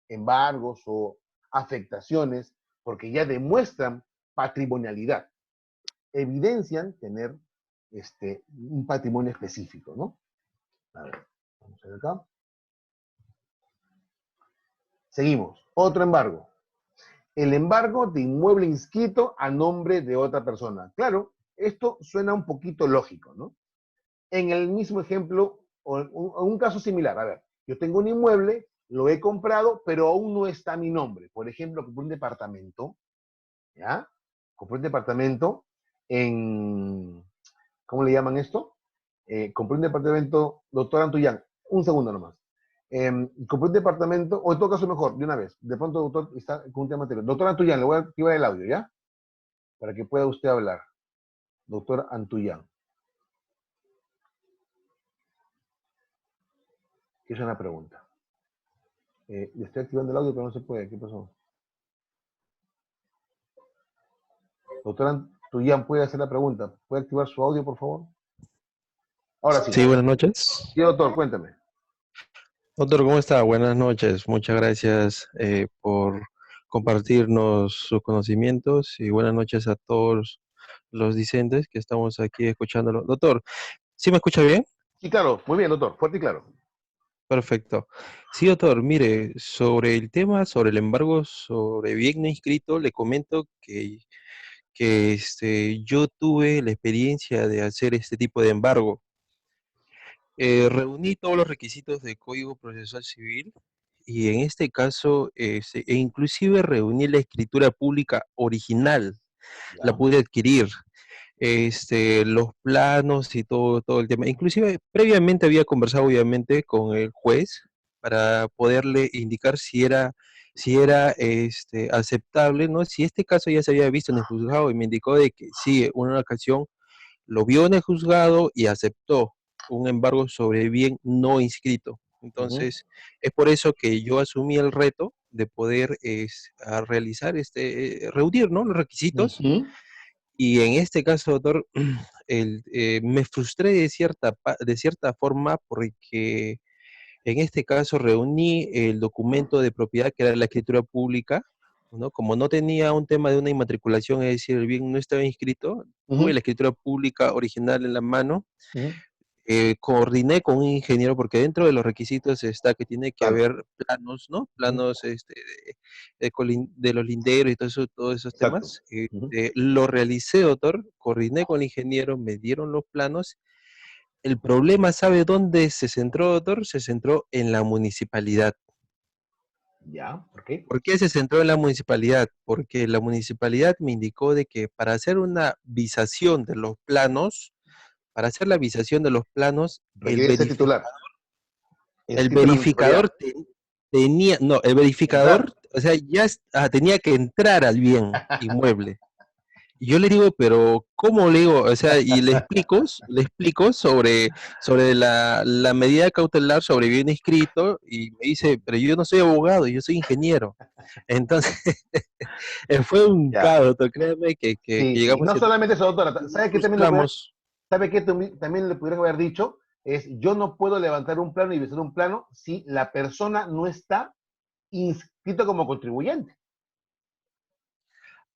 embargos o afectaciones, porque ya demuestran patrimonialidad, evidencian tener un patrimonio específico, ¿no? A ver, vamos a ver acá. Seguimos. Otro embargo. El embargo de inmueble inscrito a nombre de otra persona. Claro, esto suena un poquito lógico, ¿no? En el mismo ejemplo, o en un caso similar, a ver, yo tengo un inmueble, lo he comprado, pero aún no está a mi nombre. Por ejemplo, compré un departamento, ¿ya? Compré un departamento en, ¿cómo le llaman esto? Compré un departamento, doctor Antuyán, un segundo nomás. Compré un departamento, o en todo caso mejor, de una vez. De pronto, doctor, está con un tema anterior. Doctor Antuyán, le voy a activar el audio, ¿ya? Para que pueda usted hablar. Doctor Antuyán. ¿Qué es una pregunta? Le estoy activando el audio, pero no se puede. ¿Qué pasó? Doctor Antuyán, ¿puede hacer la pregunta? ¿Puede activar su audio, por favor? Ahora sí. Sí, buenas noches. Sí, doctor, cuéntame. Doctor, ¿cómo está? Buenas noches. Muchas gracias por compartirnos sus conocimientos y buenas noches a todos los discentes que estamos aquí escuchándolo. Doctor, ¿sí me escucha bien? Sí, claro, muy bien, doctor, fuerte y claro. Perfecto. Sí, doctor, mire, sobre el tema, sobre el embargo, sobre bien no inscrito, le comento que yo tuve la experiencia de hacer este tipo de embargo. Reuní todos los requisitos del Código Procesal Civil y en este caso, e inclusive reuní la escritura pública original, la Ya. pude adquirir, los planos y todo el tema. Inclusive previamente había conversado obviamente con el juez para poderle indicar si era aceptable, ¿no? Si este caso ya se había visto en el juzgado y me indicó de que sí, una ocasión lo vio en el juzgado y aceptó un embargo sobre bien no inscrito. Ujú, Entonces, es por eso que yo asumí el reto de poder a realizar reunir, ¿no?, los requisitos. ujú, Y en este caso, doctor, me frustré de cierta forma porque en este caso reuní el documento de propiedad que era la escritura pública, ¿no? Como no tenía un tema de una inmatriculación, es decir, el bien no estaba inscrito, tuve ujú, la escritura pública original en la mano, ujú. coordiné con un ingeniero porque dentro de los requisitos está que tiene que Claro. haber planos, ¿no? Ujú, Planos de los linderos y todo eso, todos esos exacto. temas. Ujú. Lo realicé, doctor, coordiné con el ingeniero, me dieron los planos. El problema, ¿sabe dónde se centró, doctor? Se centró en la municipalidad. Ya, ¿por qué? ¿Por qué se centró en la municipalidad? Porque la municipalidad me indicó de que para hacer una visación de los planos, para hacer la visación de los planos, Requiere ser titular. el Inscrito en la municipalidad. verificador tenía, no, el verificador, Entrar. o sea, tenía que entrar al bien inmueble. Y yo le digo, pero ¿cómo le digo? O sea, y le explico sobre la medida cautelar sobre bien inscrito, y me dice, pero yo no soy abogado, yo soy ingeniero. Entonces, fue un Ya. caos, doctor, créeme que Sí, sí. llegamos No a cierto solamente eso, punto doctora. y nos ¿Sabe qué también le puede, frustramos. sabe qué también le pudieran haber dicho? Es, yo no puedo levantar un plano y visitar un plano si la persona no está inscrito como contribuyente.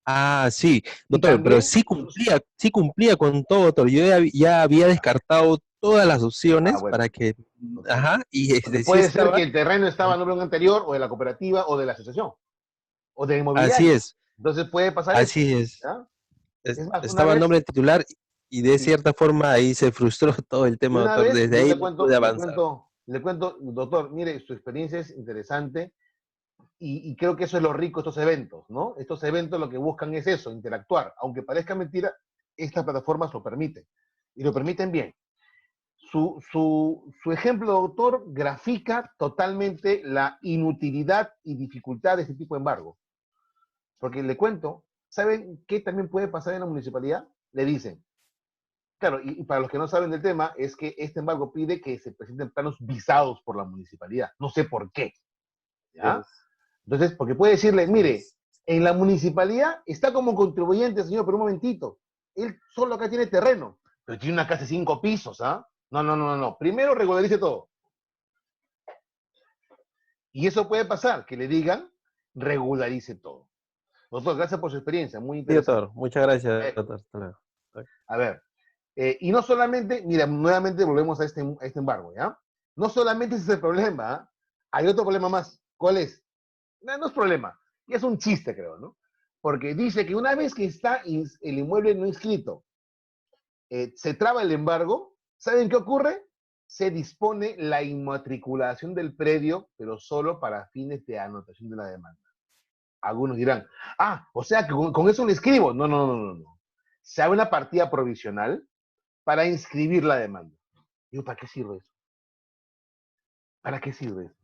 Ah, sí, Y doctor, pero también, sí cumplía con todo, doctor. Yo ya había descartado todas las opciones bueno, para que, ok. ajá, y Porque sí puede ser estaba. que el terreno estaba a nombre de un anterior, o de la cooperativa, o de la asociación, o de la Así inmobiliaria. es, Entonces puede pasar eso. así es. ¿Ya? Es más, una Estaba el vez, nombre titular y de sí, cierta forma ahí se frustró todo el y tema, una doctor. vez, Desde yo ahí le no cuento, pude le avanzar. cuento, le cuento, doctor, mire, su experiencia es interesante y creo que eso es lo rico de estos eventos, ¿no? Estos eventos lo que buscan es eso, interactuar. Aunque parezca mentira, estas plataformas lo permiten y lo permiten bien. Su ejemplo, doctor, grafica totalmente la inutilidad y dificultad de este tipo de embargo. Porque le cuento, ¿saben qué también puede pasar en la municipalidad? Le dicen, claro, y para los que no saben del tema, es que este embargo pide que se presenten planos visados por la municipalidad. No sé por qué, ¿ya? Es, Entonces, porque puede decirle, así mire, es. en la municipalidad está como contribuyente, señor, pero un momentito. Él solo acá tiene terreno, pero tiene una casa de 5 pisos, ¿ah? No, no, no, no, no. Primero regularice todo. Y eso puede pasar, que le digan, regularice todo. Doctor, gracias por su experiencia, muy Sí, interesante. doctor. Muchas gracias, Eh, doctor. Hasta luego. a ver, y no solamente, mira, nuevamente volvemos a este embargo, ¿ya? No solamente ese es el problema, ¿ah? Hay otro problema más. ¿Cuál es? No, no es problema. Y es un chiste, creo, ¿no? Porque dice que una vez que está el inmueble no inscrito, se traba el embargo, ¿saben qué ocurre? Se dispone la inmatriculación del predio, pero solo para fines de anotación de la demanda. Algunos dirán, o sea que con eso le escribo. No, no, no, no, no. Se abre una partida provisional para inscribir la demanda. Digo, ¿para qué sirve eso? ¿Para qué sirve eso?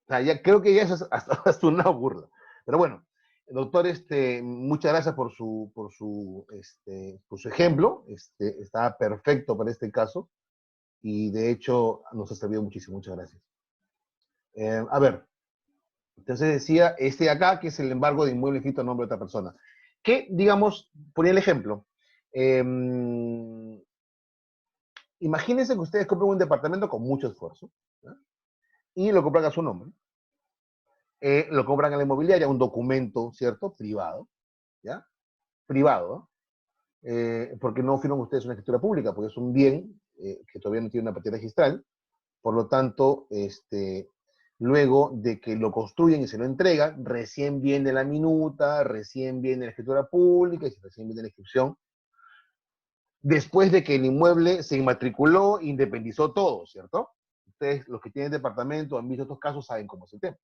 O sea, ya creo que ya es hasta una burla. Pero bueno, doctor, muchas gracias por su ejemplo. Está perfecto para este caso y de hecho nos ha servido muchísimo. Muchas gracias. A ver, entonces decía, de acá, que es el embargo de inmueble escrito a nombre de otra persona. Que, digamos, ponía el ejemplo. Imagínense que ustedes compran un departamento con mucho esfuerzo, ¿no? Y lo compran a su nombre. Lo compran a la inmobiliaria, un documento, ¿cierto? Privado, ¿ya? Privado, ¿no? Porque no firman ustedes una escritura pública, porque es un bien que todavía no tiene una partida registral. Por lo tanto, luego de que lo construyen y se lo entregan, recién viene la minuta, recién viene la escritura pública y recién viene la inscripción. Después de que el inmueble se inmatriculó, independizó todo, ¿cierto? Ustedes, los que tienen departamento, han visto estos casos, saben cómo es el tema.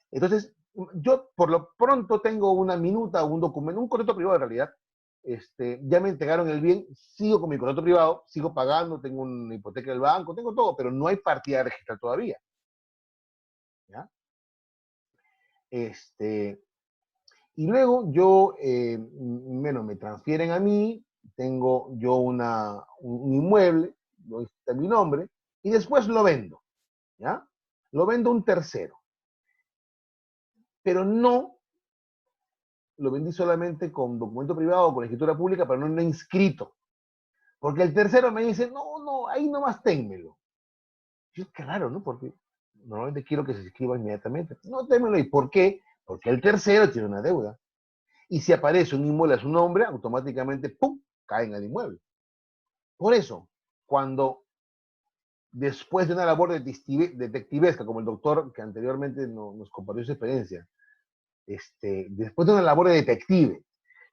Entonces, yo por lo pronto tengo una minuta o un documento, un contrato privado en realidad. Ya me entregaron el bien, sigo con mi contrato privado, sigo pagando, tengo una hipoteca del banco, tengo todo, pero no hay partida registral todavía. ¿Ya? Y luego yo, bueno, me transfieren a mí, tengo yo un inmueble, lo está mi nombre, y después lo vendo, ¿ya? Lo vendo a un tercero. Pero no lo vendí solamente con documento privado, con escritura pública, pero no inscrito. Porque el tercero me dice, no, ahí nomás ténmelo. Yo, qué raro, ¿no? Porque normalmente quiero que se escriba inmediatamente. No, ténmelo. ¿Y por qué? Porque el tercero tiene una deuda. Y si aparece un inmueble a su nombre, automáticamente, ¡pum!, cae en el inmueble. Por eso, cuando después de una labor detectivesca, como el doctor que anteriormente nos compartió su experiencia, después de una labor de detective,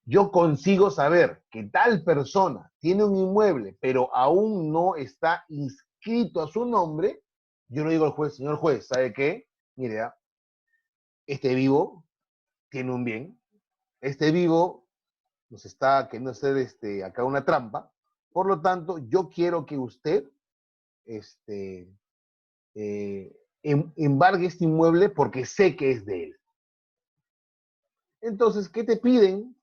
yo consigo saber que tal persona tiene un inmueble, pero aún no está inscrito a su nombre, yo le digo al juez, señor juez, ¿sabe qué? Mire, este vivo tiene un bien, este vivo nos está queriendo hacer acá una trampa, por lo tanto, yo quiero que usted embargue este inmueble porque sé que es de él. Entonces, ¿qué te piden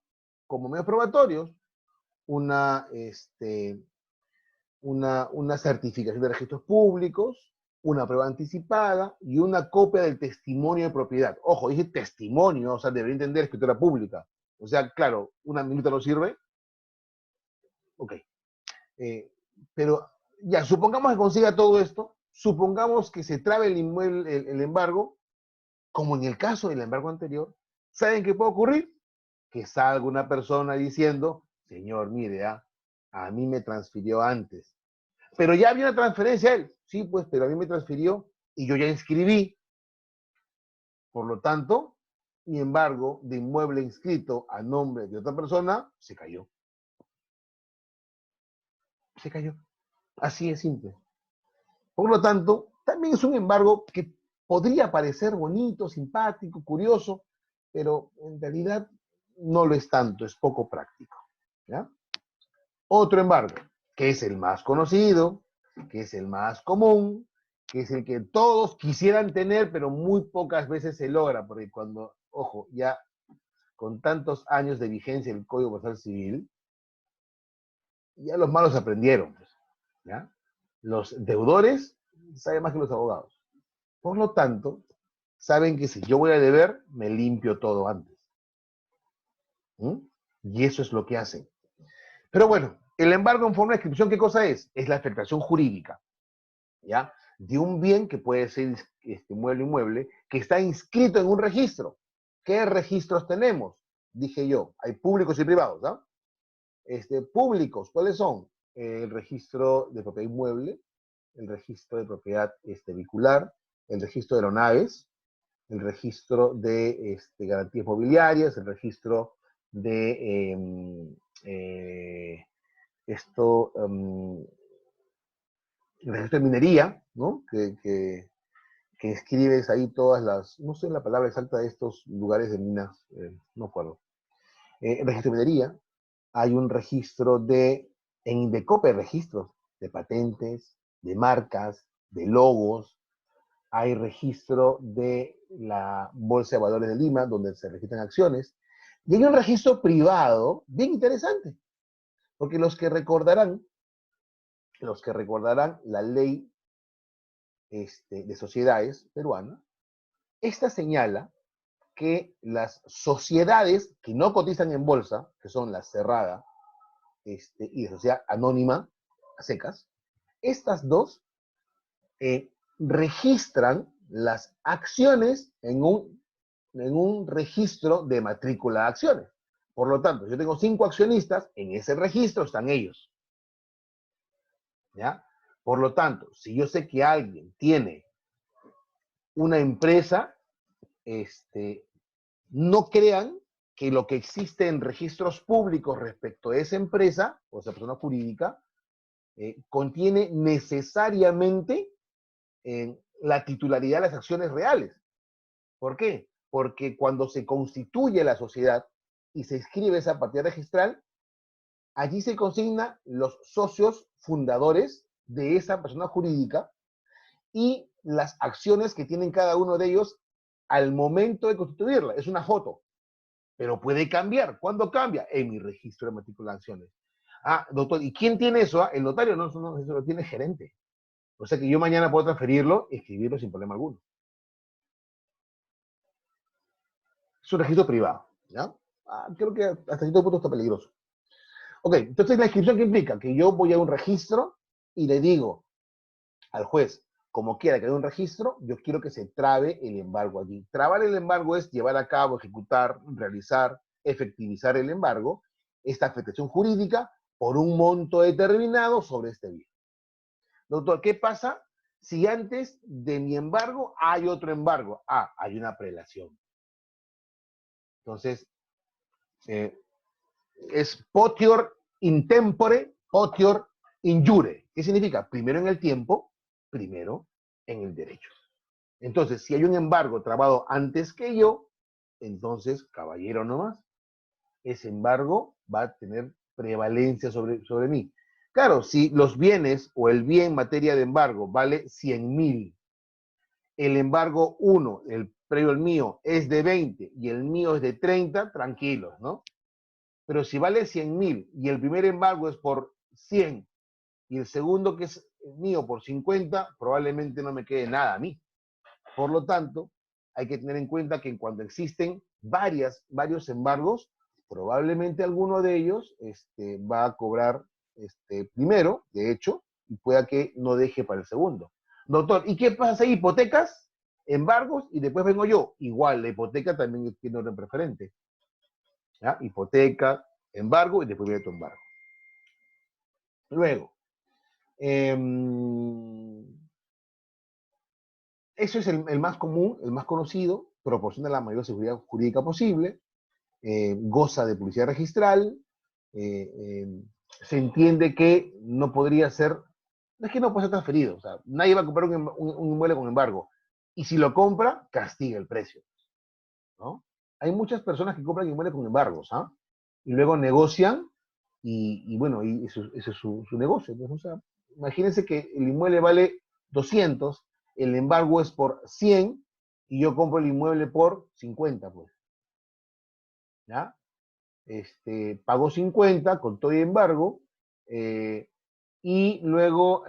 como medios probatorios? Una certificación de registros públicos, una prueba anticipada y una copia del testimonio de propiedad. Ojo, dije testimonio, o sea, debería entender escritura pública. O sea, claro, una minuta no sirve. Ok. Pero ya, supongamos que consiga todo esto, supongamos que se trabe el inmueble, el embargo, como en el caso del embargo anterior. ¿Saben qué puede ocurrir? Que salga una persona diciendo, señor, mire, a mí me transfirió antes. Pero ya había una transferencia a él. Sí, pues, pero a mí me transfirió y yo ya inscribí. Por lo tanto, mi embargo de inmueble inscrito a nombre de otra persona se cayó. Se cayó. Así es simple. Por lo tanto, también es un embargo que podría parecer bonito, simpático, curioso, pero en realidad no lo es tanto, es poco práctico. ¿Ya? Otro embargo, que es el más conocido, que es el más común, que es el que todos quisieran tener, pero muy pocas veces se logra, porque cuando, ojo, ya con tantos años de vigencia del Código Procesal Civil, ya los malos aprendieron, pues, ¿ya? Los deudores saben más que los abogados. Por lo tanto, saben que si yo voy a deber, me limpio todo antes. ¿Mm? Y eso es lo que hacen. Pero bueno, el embargo en forma de inscripción, ¿qué cosa es? Es la afectación jurídica, ¿ya? De un bien que puede ser inmueble, que está inscrito en un registro. ¿Qué registros tenemos? Dije yo, hay públicos y privados, ¿no? Públicos, ¿cuáles son? El registro de propiedad inmueble, el registro de propiedad vehicular, el registro de aeronaves, el registro de garantías mobiliarias, el registro de el registro de minería, ¿no? Que escribes ahí todas las, no sé la palabra exacta de estos lugares de minas, no acuerdo. El registro de minería, hay un registro en Indecopi hay registros de patentes, de marcas, de logos, hay registro de la Bolsa de Valores de Lima, donde se registran acciones, y hay un registro privado bien interesante, porque los que recordarán la ley de sociedades peruana, esta señala que las sociedades que no cotizan en bolsa, que son la cerrada y de sociedad anónima, a secas, estas dos registran las acciones en un registro de matrícula de acciones. Por lo tanto, yo tengo 5 accionistas, en ese registro están ellos. ¿Ya? Por lo tanto, si yo sé que alguien tiene una empresa, no crean que lo que existe en registros públicos respecto a esa empresa, o esa persona jurídica, contiene necesariamente la titularidad de las acciones reales. ¿Por qué? Porque cuando se constituye la sociedad y se escribe esa partida registral, allí se consignan los socios fundadores de esa persona jurídica y las acciones que tienen cada uno de ellos al momento de constituirla. Es una foto, pero puede cambiar. ¿Cuándo cambia? En mi registro de matrícula de acciones. Ah, doctor, ¿y quién tiene eso? El notario no, eso lo tiene el gerente. O sea que yo mañana puedo transferirlo y escribirlo sin problema alguno. Es un registro privado, ¿ya? Creo que hasta cierto punto está peligroso. Ok, entonces la inscripción, ¿qué implica? Que yo voy a un registro y le digo al juez, como quiera que haya un registro, yo quiero que se trabe el embargo allí. Trabar el embargo es llevar a cabo, ejecutar, realizar, efectivizar el embargo, esta afectación jurídica, por un monto determinado sobre este bien. Doctor, ¿qué pasa si antes de mi embargo hay otro embargo? Hay una prelación. Entonces, es potior in tempore, potior in jure. ¿Qué significa? Primero en el tiempo, primero en el derecho. Entonces, si hay un embargo trabado antes que yo, entonces, caballero nomás, ese embargo va a tener prevalencia sobre mí. Claro, si los bienes o el bien en materia de embargo vale 100.000, el embargo 1, el previo al mío, es de 20 y el mío es de 30, tranquilos, ¿no? Pero si vale 100.000 y el primer embargo es por 100 y el segundo, que es mío, por 50, probablemente no me quede nada a mí. Por lo tanto, hay que tener en cuenta que cuando existen varios embargos, probablemente alguno de ellos va a cobrar primero, de hecho, y pueda que no deje para el segundo. Doctor, ¿y qué pasa si hay hipotecas, embargos, y después vengo yo? Igual, la hipoteca también tiene orden preferente. ¿Ya? Hipoteca, embargo, y después viene tu embargo. Luego, eso es el más común, el más conocido, proporciona la mayor seguridad jurídica posible, goza de publicidad registral, se entiende que no podría ser, no es que no puede ser transferido, o sea, nadie va a comprar un inmueble con embargo, y si lo compra, castiga el precio, ¿no? Hay muchas personas que compran inmuebles con embargos, ¿ah? Y luego negocian, y bueno, y ese es su negocio. Entonces, o sea, imagínense que el inmueble vale 200, el embargo es por 100, y yo compro el inmueble por 50, pues. ¿Ya? Pago 50 con todo y embargo, y luego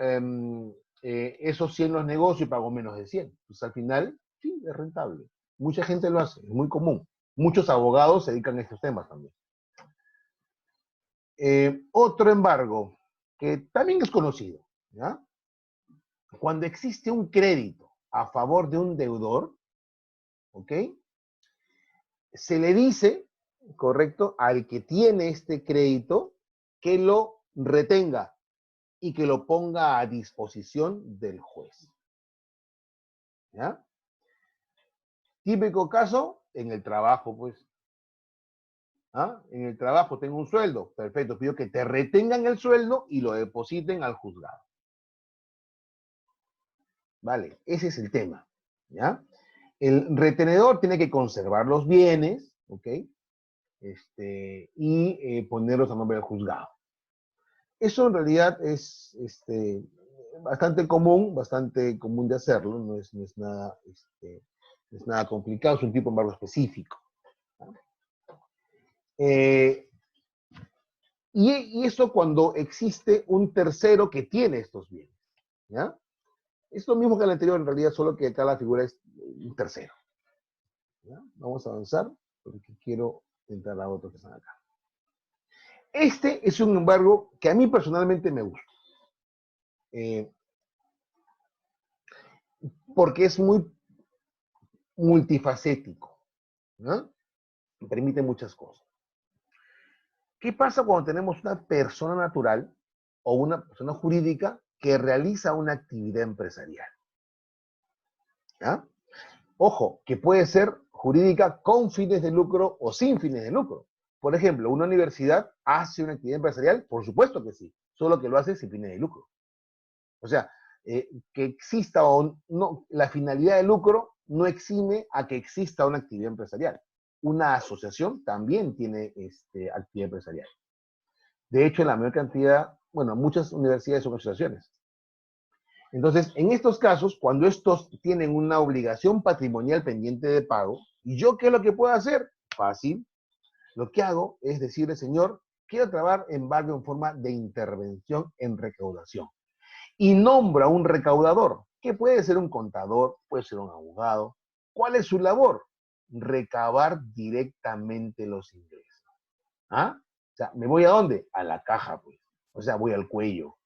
esos 100 los negocio y pago menos de 100. Pues al final, sí, es rentable. Mucha gente lo hace, es muy común. Muchos abogados se dedican a estos temas también. Otro embargo, que también es conocido, ¿ya? Cuando existe un crédito a favor de un deudor, ¿ok? Se le dice, correcto, al que tiene este crédito que lo retenga y que lo ponga a disposición del juez. ¿Ya? Típico caso, en el trabajo, pues. ¿Ah? En el trabajo tengo un sueldo, perfecto, pido que te retengan el sueldo y lo depositen al juzgado. Vale, ese es el tema, ¿ya? El retenedor tiene que conservar los bienes, ¿ok? Y ponerlos a nombre del juzgado. Eso en realidad es bastante común de hacerlo, no es nada, no es nada complicado, es un tipo de embargo específico. ¿No? Y eso cuando existe un tercero que tiene estos bienes, ¿ya? Es lo mismo que el anterior en realidad, solo que acá la figura es un tercero. ¿Ya? Vamos a avanzar, porque quiero entrar a otros que están acá. Este es un embargo que a mí personalmente me gusta. Porque es muy multifacético, ¿no? Permite muchas cosas. ¿Qué pasa cuando tenemos una persona natural o una persona jurídica que realiza una actividad empresarial? ¿Ya? Ojo, que puede ser jurídica con fines de lucro o sin fines de lucro. Por ejemplo, ¿una universidad hace una actividad empresarial? Por supuesto que sí, solo que lo hace sin fines de lucro. O sea, que exista o no, la finalidad de lucro no exime a que exista una actividad empresarial. Una asociación también tiene actividad empresarial. De hecho, en la mayor cantidad, bueno, muchas universidades son asociaciones. Entonces, en estos casos, cuando estos tienen una obligación patrimonial pendiente de pago, ¿y yo qué es lo que puedo hacer? Fácil. Lo que hago es decirle, señor, quiero trabajar embargo en forma de intervención en recaudación. Y nombra un recaudador, que puede ser un contador, puede ser un abogado. ¿Cuál es su labor? Recabar directamente los ingresos. ¿Ah? O sea, ¿me voy a dónde? A la caja, pues. O sea, voy al cuello.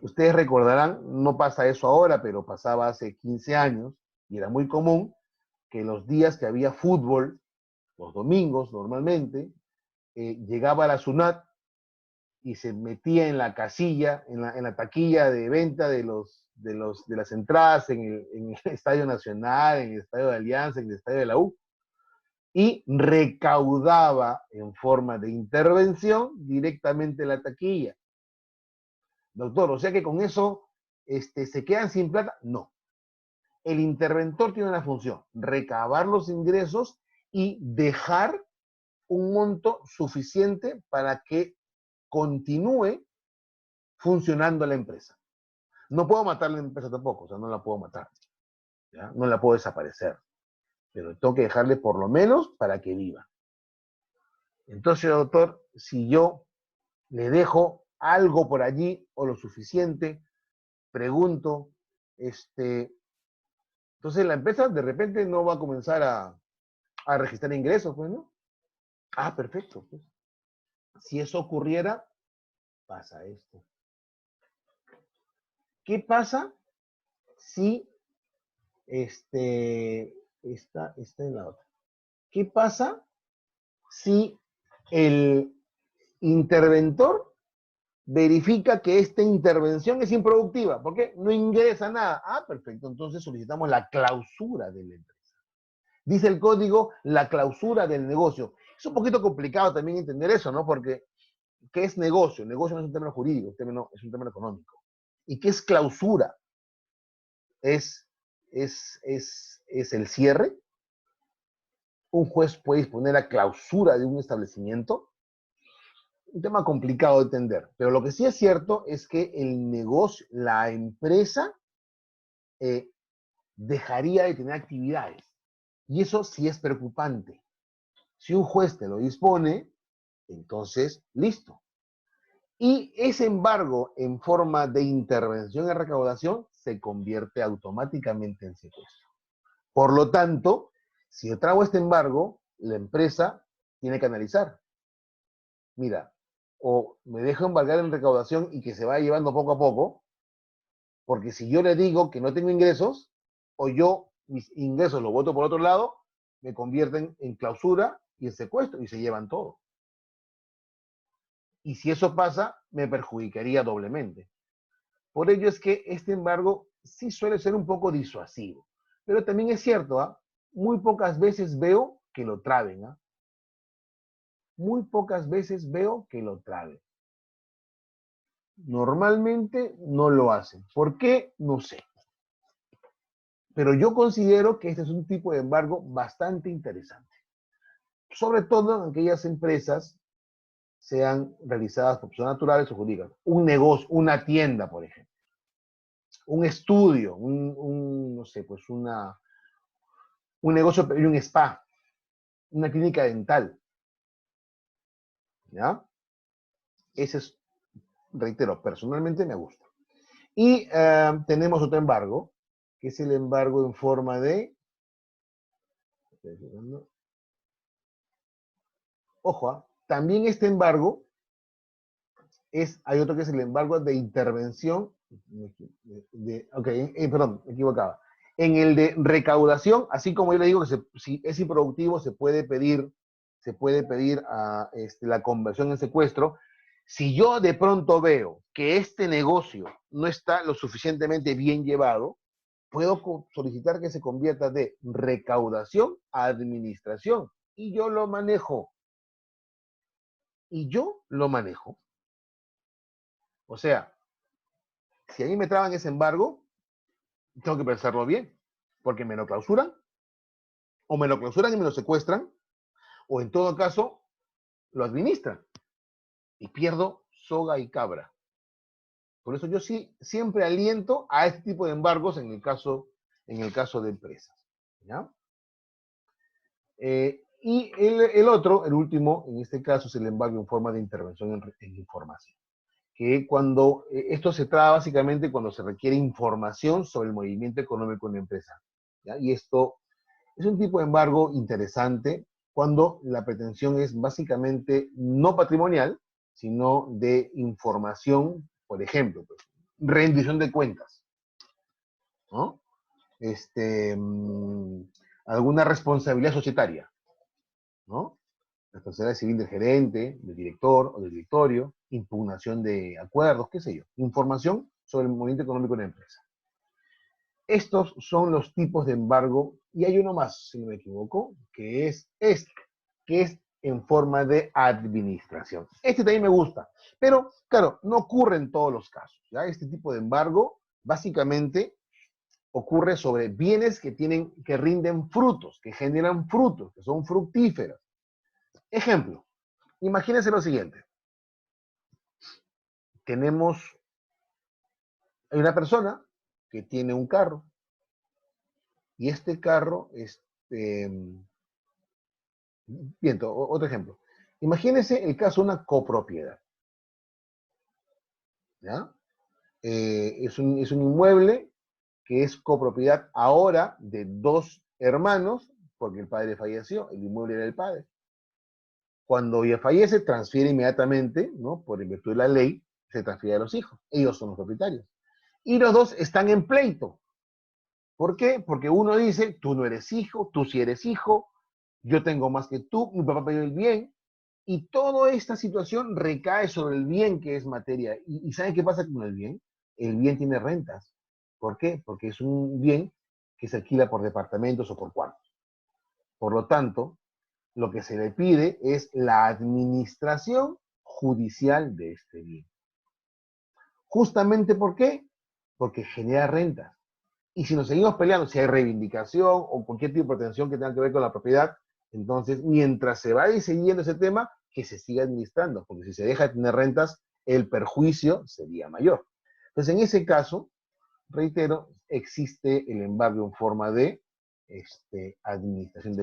Ustedes recordarán, no pasa eso ahora, pero pasaba hace 15 años, y era muy común que los días que había fútbol, los domingos normalmente, llegaba la SUNAT y se metía en la casilla, en la taquilla de venta de las entradas en el Estadio Nacional, en el Estadio de Alianza, en el Estadio de la U, y recaudaba en forma de intervención directamente la taquilla. Doctor, o sea que con eso se quedan sin plata. No. El interventor tiene una función, recabar los ingresos y dejar un monto suficiente para que continúe funcionando la empresa. No puedo matar la empresa tampoco, o sea, no la puedo matar, ¿ya? No la puedo desaparecer, pero tengo que dejarle por lo menos para que viva. Entonces, doctor, si yo le dejo algo por allí o lo suficiente, pregunto, entonces la empresa de repente no va a comenzar a registrar ingresos, pues, ¿no? Ah, perfecto, pues. Si eso ocurriera, pasa esto. ¿Qué pasa si está en la otra? ¿Qué pasa si el interventor verifica que esta intervención es improductiva? ¿Por qué? No ingresa nada. Ah, perfecto. Entonces solicitamos la clausura de la empresa. Dice el código, la clausura del negocio. Es un poquito complicado también entender eso, ¿no? Porque, ¿qué es negocio? Negocio no es un término jurídico, es un término económico. ¿Y qué es clausura? ¿Es el cierre? ¿Un juez puede disponer la clausura de un establecimiento? Un tema complicado de entender, pero lo que sí es cierto es que el negocio, la empresa, dejaría de tener actividades. Y eso sí es preocupante. Si un juez te lo dispone, entonces, listo. Y ese embargo en forma de intervención en recaudación se convierte automáticamente en secuestro. Por lo tanto, si yo trago este embargo, la empresa tiene que analizar. Mira, o me dejo embargar en recaudación y que se vaya llevando poco a poco, porque si yo le digo que no tengo ingresos, o yo mis ingresos los voto por otro lado, me convierten en clausura y en secuestro y se llevan todo. Y si eso pasa, me perjudicaría doblemente. Por ello es que este embargo sí suele ser un poco disuasivo. Pero también es cierto, ¿ah? Muy pocas veces veo que lo traben, ¿ah? Muy pocas veces veo que lo traben. Normalmente no lo hacen. ¿Por qué? No sé. Pero yo considero que este es un tipo de embargo bastante interesante. Sobre todo en aquellas empresas sean realizadas por personas naturales o jurídicas. Un negocio, una tienda, por ejemplo. Un estudio, no sé, pues un negocio, un spa, una clínica dental. ¿Ya? Ese es, reitero, personalmente me gusta. Y tenemos otro embargo, que es el embargo en forma de... Ojo, también este embargo hay otro que es el embargo de intervención, perdón, me equivocaba. En el de recaudación, así como yo le digo que si es improductivo, se puede pedir la conversión en secuestro. Si yo de pronto veo que este negocio no está lo suficientemente bien llevado, puedo solicitar que se convierta de recaudación a administración. Y yo lo manejo. O sea, si a mí me traban ese embargo, tengo que pensarlo bien, porque me lo clausuran, o me lo clausuran y me lo secuestran, o en todo caso, lo administran. Y pierdo soga y cabra. Por eso yo sí siempre aliento a este tipo de embargos en el caso de empresas. ¿Ya? Y el último, en este caso, es el embargo en forma de intervención en información. Que esto se trata básicamente cuando se requiere información sobre el movimiento económico de una empresa. ¿Ya? Y esto es un tipo de embargo interesante cuando la pretensión es básicamente no patrimonial, sino de información, por ejemplo, pues, rendición de cuentas, ¿no? Alguna responsabilidad societaria, ¿no? Responsabilidad civil del gerente, del director o del directorio, impugnación de acuerdos, qué sé yo. Información sobre el movimiento económico de la empresa. Estos son los tipos de embargo, y hay uno más, si no me equivoco, que es en forma de administración. Este también me gusta, pero claro, no ocurre en todos los casos. ¿Ya? Este tipo de embargo básicamente ocurre sobre bienes que rinden frutos, que generan frutos, que son fructíferos. Ejemplo, imagínense lo siguiente. Hay una persona que tiene un carro, y este carro, bien, otro ejemplo. Imagínense el caso de una copropiedad. ¿Ya? Es un inmueble que es copropiedad ahora de dos hermanos, porque el padre falleció, el inmueble era del padre. Cuando ella fallece, transfiere inmediatamente, ¿no? Por virtud de la ley, se transfiere a los hijos. Ellos son los propietarios. Y los dos están en pleito. ¿Por qué? Porque uno dice, tú no eres hijo, tú sí eres hijo, yo tengo más que tú, mi papá pidió el bien, y toda esta situación recae sobre el bien que es materia. ¿Y saben qué pasa con el bien? El bien tiene rentas. ¿Por qué? Porque es un bien que se alquila por departamentos o por cuartos. Por lo tanto, lo que se le pide es la administración judicial de este bien. ¿Justamente por qué? Porque genera rentas. Y si nos seguimos peleando, si hay reivindicación o cualquier tipo de pretensión que tenga que ver con la propiedad, entonces, mientras se vaya siguiendo ese tema, que se siga administrando, porque si se deja de tener rentas, el perjuicio sería mayor. Entonces, en ese caso, reitero, existe el embargo en forma de administración de